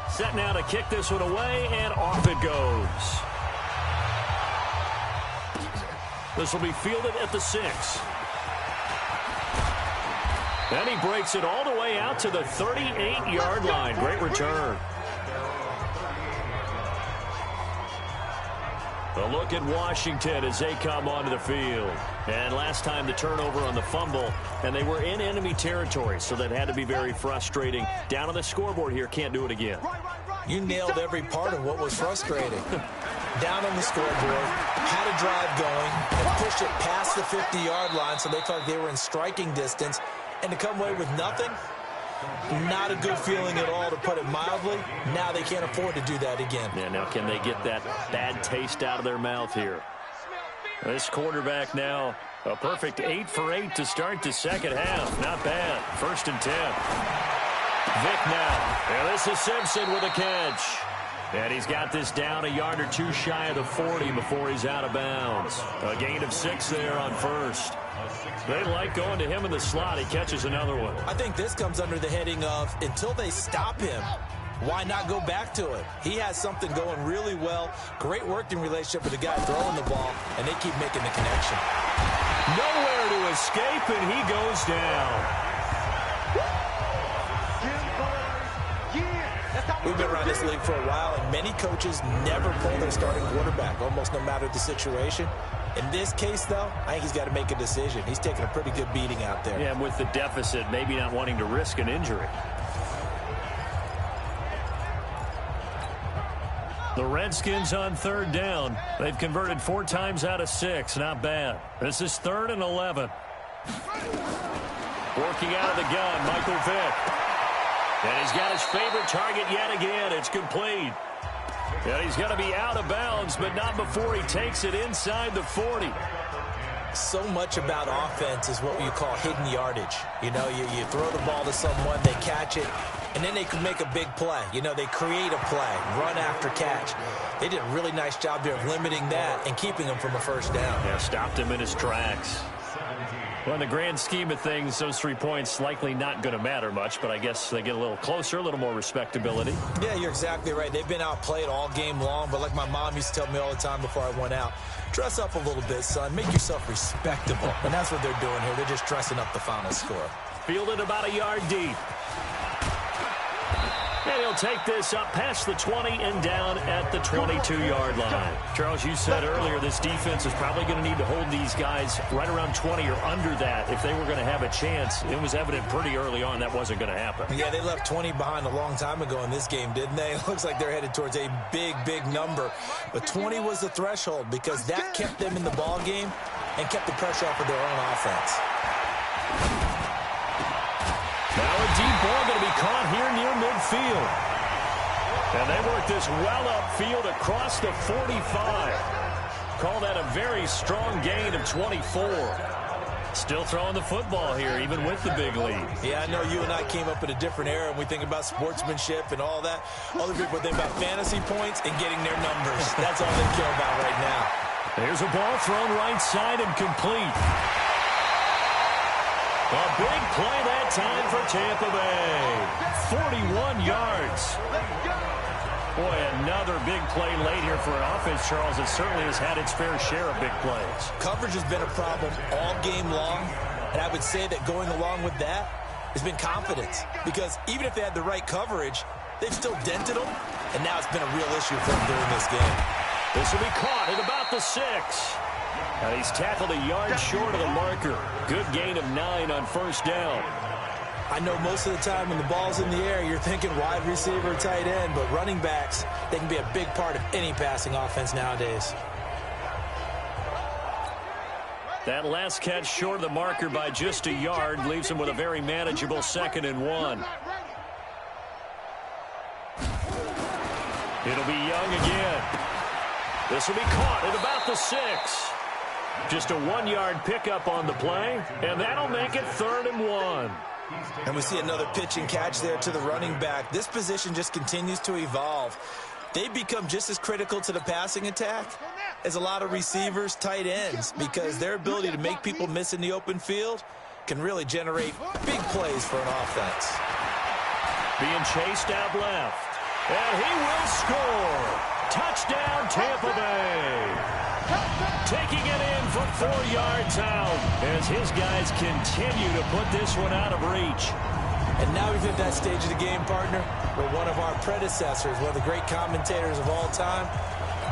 Set now to kick this one away, and off it goes. This will be fielded at the 6. Then he breaks it all the way out to the 38-yard line. Great return. A look at Washington as they come onto the field. And last time the turnover on the fumble, and they were in enemy territory, so that had to be very frustrating. Down on the scoreboard here, can't do it again. You nailed every part of what was frustrating. Down on the scoreboard, had a drive going, and pushed it past the 50-yard line so they felt like they were in striking distance, and to come away with nothing, not a good feeling at all, to put it mildly. Now they can't afford to do that again. Yeah, now can they get that bad taste out of their mouth here? This quarterback now, a perfect 8 for 8 to start the second half. Not bad. 1st and 10. Vick now. And this is Simpson with a catch. And he's got this down a yard or two shy of the 40 before he's out of bounds. A gain of 6 there on 1st. They like going to him in the slot. He catches another one. I think this comes under the heading of, until they stop him, why not go back to it? He has something going really well. Great working relationship with the guy throwing the ball, and they keep making the connection. Nowhere to escape, and he goes down. We've been around this league for a while, and many coaches never pull their starting quarterback, almost no matter the situation. In this case, though, I think he's got to make a decision. He's taking a pretty good beating out there. Yeah, with the deficit, maybe not wanting to risk an injury. The Redskins on 3rd down. They've converted 4 times out of 6. Not bad. This is 3rd and 11. Working out of the gun, Michael Vick. And he's got his favorite target yet again. It's complete. And he's going to be out of bounds, but not before he takes it inside the 40. So much about offense is what you call hidden yardage. You know, you throw the ball to someone, they catch it, and then they can make a big play. You know, they create a play, run after catch. They did a really nice job there of limiting that and keeping him from a first down. Yeah, stopped him in his tracks. Well, in the grand scheme of things, those 3 points likely not going to matter much, but I guess they get a little closer, a little more respectability. Yeah, you're exactly right. They've been outplayed all game long, but like my mom used to tell me all the time before I went out, dress up a little bit, son. Make yourself respectable. And that's what they're doing here. They're just dressing up the final score. Fielded about a yard deep. And he'll take this up past the 20 and down at the 22-yard line. Charles, you said earlier this defense is probably going to need to hold these guys right around 20 or under that if they were going to have a chance. It was evident pretty early on that wasn't going to happen. Yeah, they left 20 behind a long time ago in this game, didn't they? It looks like they're headed towards a big, big number. But 20 was the threshold because that kept them in the ball game. and kept the pressure off of their own offense. Now a deep ball going to be caught here near midfield. And they work this well upfield across the 45. Call that a very strong gain of 24. Still throwing the football here, even with the big lead. Yeah, I know you and I came up in a different era, and we think about sportsmanship and all that. Other people think about fantasy points and getting their numbers. That's all they care about right now. There's a ball thrown right side and complete. A big play that time for Tampa Bay. 41 yards. Boy, another big play late here for an offense, Charles. It certainly has had its fair share of big plays. Coverage has been a problem all game long, and I would say that going along with that has been confidence. Because even if they had the right coverage, they've still dented them, and now it's been a real issue for them during this game. This will be caught at about the 6. And he's tackled a yard short of the marker. Good gain of 9 on first down. I know most of the time when the ball's in the air, you're thinking wide receiver, tight end, but running backs, they can be a big part of any passing offense nowadays. That last catch short of the marker by just a yard leaves him with a very manageable 2nd and 1. It'll be Young again. This will be caught at about the 6. Just a 1-yard pickup on the play, and that'll make it 3rd and 1. And we see another pitch and catch there to the running back. This position just continues to evolve. They've become just as critical to the passing attack as a lot of receivers, tight ends, because their ability to make people miss in the open field can really generate big plays for an offense. Being chased out left. And he will score. Touchdown, Tampa Bay. Taking it in from 4 yards out as his guys continue to put this one out of reach. And now we've hit that stage of the game, partner, where one of our predecessors, one of the great commentators of all time,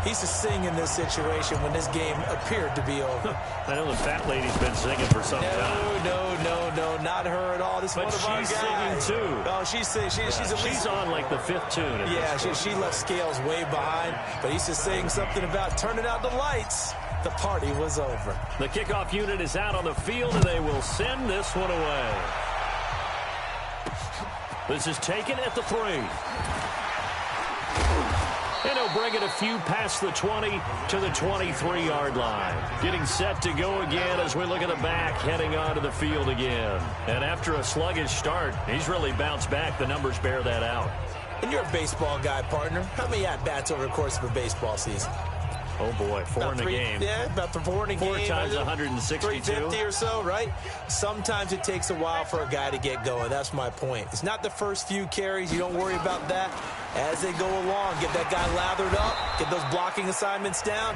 he used to sing in this situation when this game appeared to be over. I know the fat lady's been singing for some time. No, not her at all. This is one of our guys. But she's singing, too. Oh, she's on like the 5th tune. Yeah, she left Scales way behind, but he used to sing something about turning out the lights. The party was over. The kickoff unit is out on the field, and they will send this one away. This is taken at the 3. And he'll bring it a few past the 20 to the 23-yard line. Getting set to go again as we look at the back, heading onto the field again. And after a sluggish start, he's really bounced back. The numbers bear that out. And you're a baseball guy, partner. How many at-bats over the course of a baseball season? Oh, boy, 4 in a game. Yeah, about 4 in a game. 4 times 162. 350 or so, right? Sometimes it takes a while for a guy to get going. That's my point. It's not the first few carries. You don't worry about that. As they go along, get that guy lathered up, get those blocking assignments down.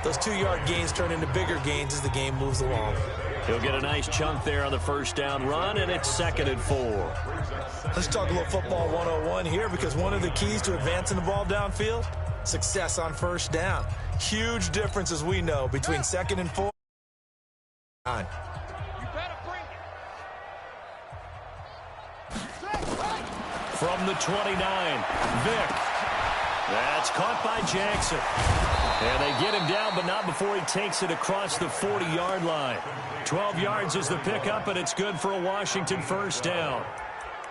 Those 2-yard gains turn into bigger gains as the game moves along. He'll get a nice chunk there on the first down run, and it's 2nd and 4. Let's talk a little football 101 here, because one of the keys to advancing the ball downfield, success on first down. Huge difference, as we know, between 2nd and 4. From the 29, Vick. That's caught by Jackson. And they get him down, but not before he takes it across the 40-yard line. 12 yards is the pickup, and it's good for a Washington first down.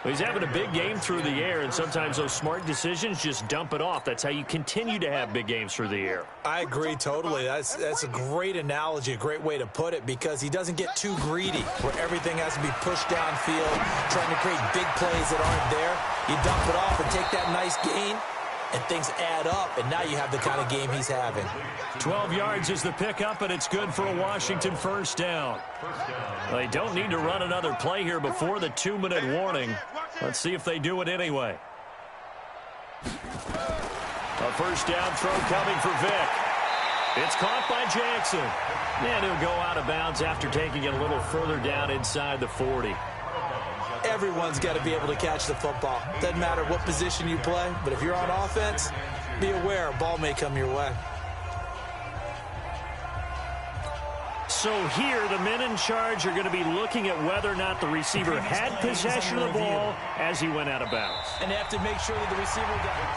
He's having a big game through the air, and sometimes those smart decisions just dump it off. That's how you continue to have big games through the air. I agree totally. That's a great analogy, a great way to put it, because he doesn't get too greedy where everything has to be pushed downfield, trying to create big plays that aren't there. You dump it off and take that nice gain, and things add up, and now you have the kind of game he's having. 12 yards is the pickup, and it's good for a Washington first down. They don't need to run another play here before the 2-minute warning. Let's see if they do it anyway. A first down throw coming for Vick. It's caught by Jackson. And he'll go out of bounds after taking it a little further down inside the 40. Everyone's got to be able to catch the football. Doesn't matter what position you play, but if you're on offense, be aware a ball may come your way. So here, the men in charge are going to be looking at whether or not the receiver had possession of the ball as he went out of bounds. And they have to make sure that the receiver got it.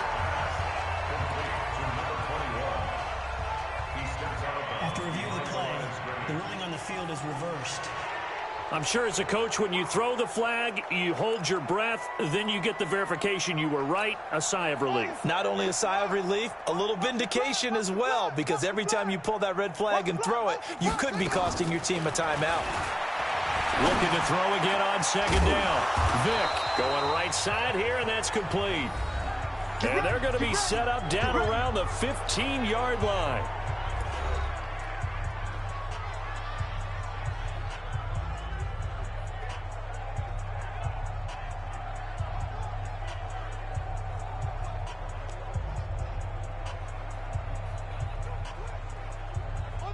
After review of the play, The ruling on the field is reversed. I'm sure as a coach, when you throw the flag, you hold your breath, then you get the verification you were right, a sigh of relief. Not only a sigh of relief, a little vindication as well, because every time you pull that red flag and throw it, you could be costing your team a timeout. Looking to throw again on second down. Vick going right side here, and that's complete. And they're going to be set up down around the 15-yard line.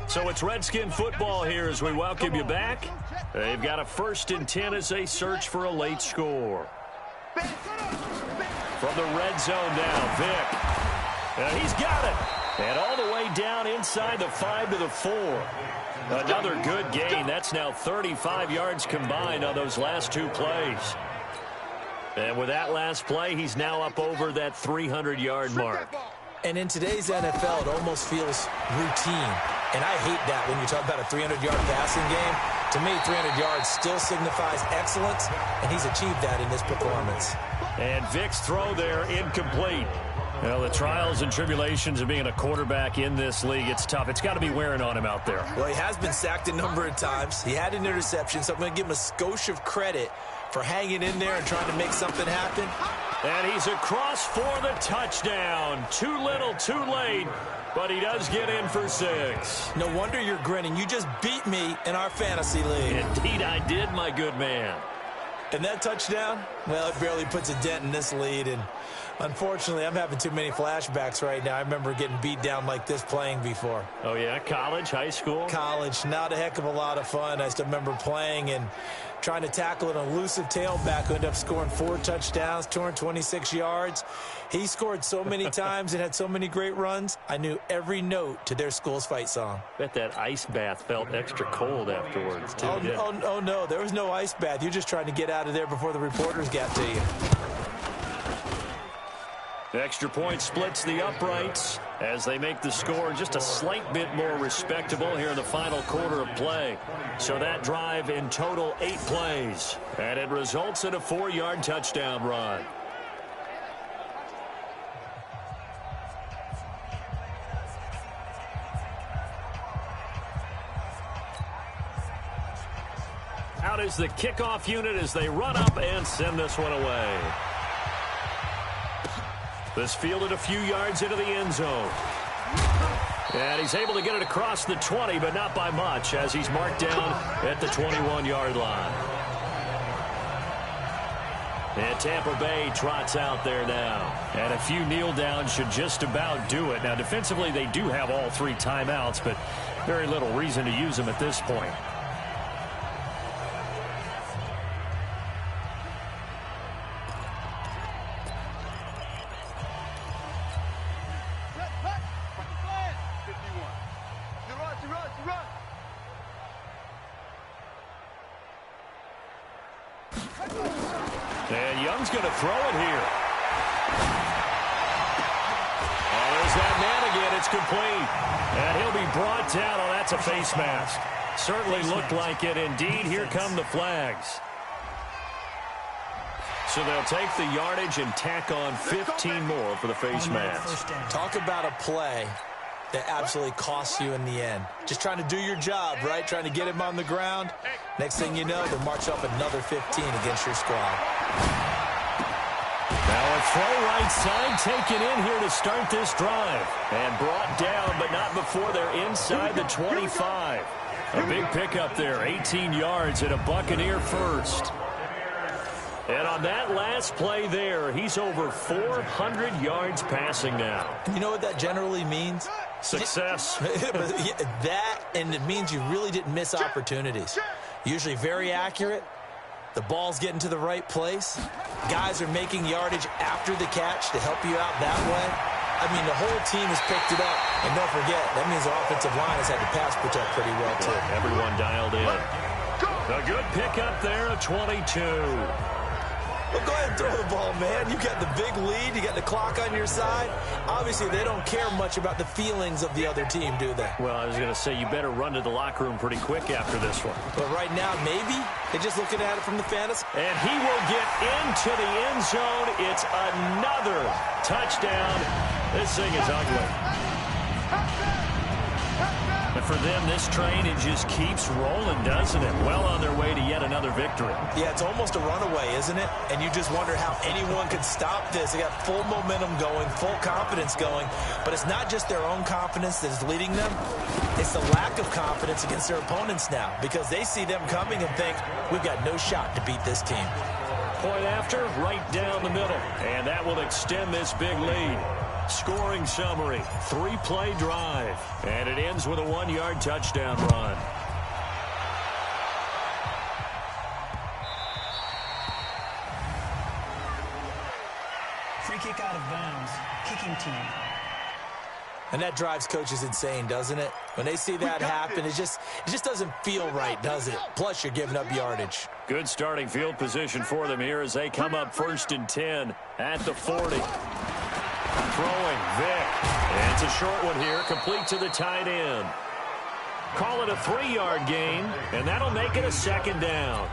So it's Redskin football here as we welcome you back. They've got a 1st and 10 as they search for a late score. From the red zone now, Vick. He's got it. And all the way down inside the 5 to the 4. Another good gain. That's now 35 yards combined on those last 2 plays. And with that last play, he's now up over that 300-yard mark. And in today's NFL, it almost feels routine. And I hate that when you talk about a 300-yard passing game. To me, 300 yards still signifies excellence, and he's achieved that in this performance. And Vick's throw there incomplete. Well, the trials and tribulations of being a quarterback in this league, it's tough. It's got to be wearing on him out there. Well, he has been sacked a number of times. He had an interception, so I'm going to give him a skosh of credit for hanging in there and trying to make something happen. And he's across for the touchdown. Too little, too late, but he does get in for 6. No wonder you're grinning. You just beat me in our fantasy league. Indeed I did, my good man. And that touchdown, well, it barely puts a dent in this lead. And unfortunately, I'm having too many flashbacks right now. I remember getting beat down like this playing before. Oh, yeah? College, high school? College. Not a heck of a lot of fun. I still remember playing and trying to tackle an elusive tailback who ended up scoring 4 touchdowns, 226 yards. He scored so many times and had so many great runs, I knew every note to their school's fight song. Bet that ice bath felt extra cold afterwards, too. Oh, no. There was no ice bath. You're just trying to get out of there before the reporters got to you. The extra point splits the uprights as they make the score just a slight bit more respectable here in the final quarter of play. So that drive in total 8 plays, and it results in a 4-yard touchdown run. Out is the kickoff unit as they run up and send this one away. This fielded a few yards into the end zone. And he's able to get it across the 20, but not by much, as he's marked down at the 21-yard line. And Tampa Bay trots out there now. And a few kneel downs should just about do it. Now, defensively, they do have all 3 timeouts, but very little reason to use them at this point. And Young's going to throw it here. Oh, there's that man again. It's complete. And he'll be brought down. Oh, that's a face mask. Certainly looked like it. Indeed, here come the flags. So they'll take the yardage and tack on 15 more for the face mask. Talk about a play that absolutely costs you in the end. Just trying to do your job, right? Trying to get him on the ground. Next thing you know, they'll march up another 15 against your squad. Now a throw right side taken in here to start this drive. And brought down, but not before they're inside the 25. A big pickup there, 18 yards and a Buccaneer first. And on that last play there, he's over 400 yards passing now. You know what that generally means? Success. That, and it means you really didn't miss opportunities. Usually very accurate. The ball's getting to the right place. Guys are making yardage after the catch to help you out that way. I mean, the whole team has picked it up. And don't forget, that means the offensive line has had to pass protect pretty well, too. Everyone dialed in. A good pickup there, a 22. Well, go ahead and throw the ball, man. You got the big lead. You got the clock on your side. Obviously, they don't care much about the feelings of the other team, do they? Well, I was going to say you better run to the locker room pretty quick after this one. But right now, maybe they're just looking at it from the fantasy. And he will get into the end zone. It's another touchdown. This thing is ugly. And for them, this train, it just keeps rolling, doesn't it? Well on their way to yet another victory. Yeah, it's almost a runaway, isn't it? And you just wonder how anyone could stop this. They got full momentum going, full confidence going. But it's not just their own confidence that is leading them. It's the lack of confidence against their opponents now, because they see them coming and think, we've got no shot to beat this team. Point after, right down the middle. And that will extend this big lead. Scoring summary, 3-play drive. And it ends with a 1-yard touchdown run. Free kick out of bounds. Kicking team. And that drives coaches insane, doesn't it? When they see that happen, it just doesn't feel right, does it? Plus, you're giving up yardage. Good starting field position for them here as they come up 1st and 10 at the 40. Throwing, Vic. And it's a short one here, complete to the tight end. Call it a 3-yard gain, and that'll make it a 2nd down.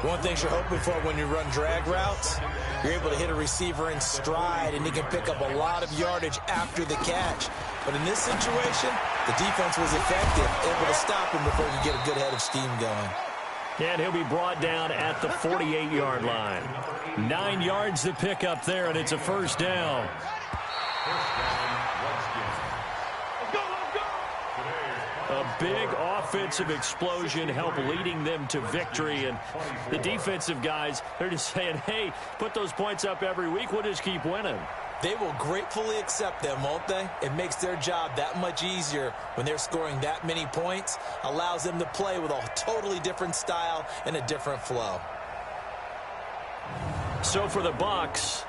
One thing you're hoping for when you run drag routes, you're able to hit a receiver in stride, and he can pick up a lot of yardage after the catch. But in this situation, the defense was effective, able to stop him before he could get a good head of steam going. And he'll be brought down at the 48-yard line. 9 yards to pick up there, and it's a 1st down. A big offensive explosion helped leading them to victory. And the defensive guys, they're just saying, hey, put those points up every week. We'll just keep winning. They will gratefully accept them, won't they? It makes their job that much easier when they're scoring that many points. Allows them to play with a totally different style and a different flow. So for the Bucs,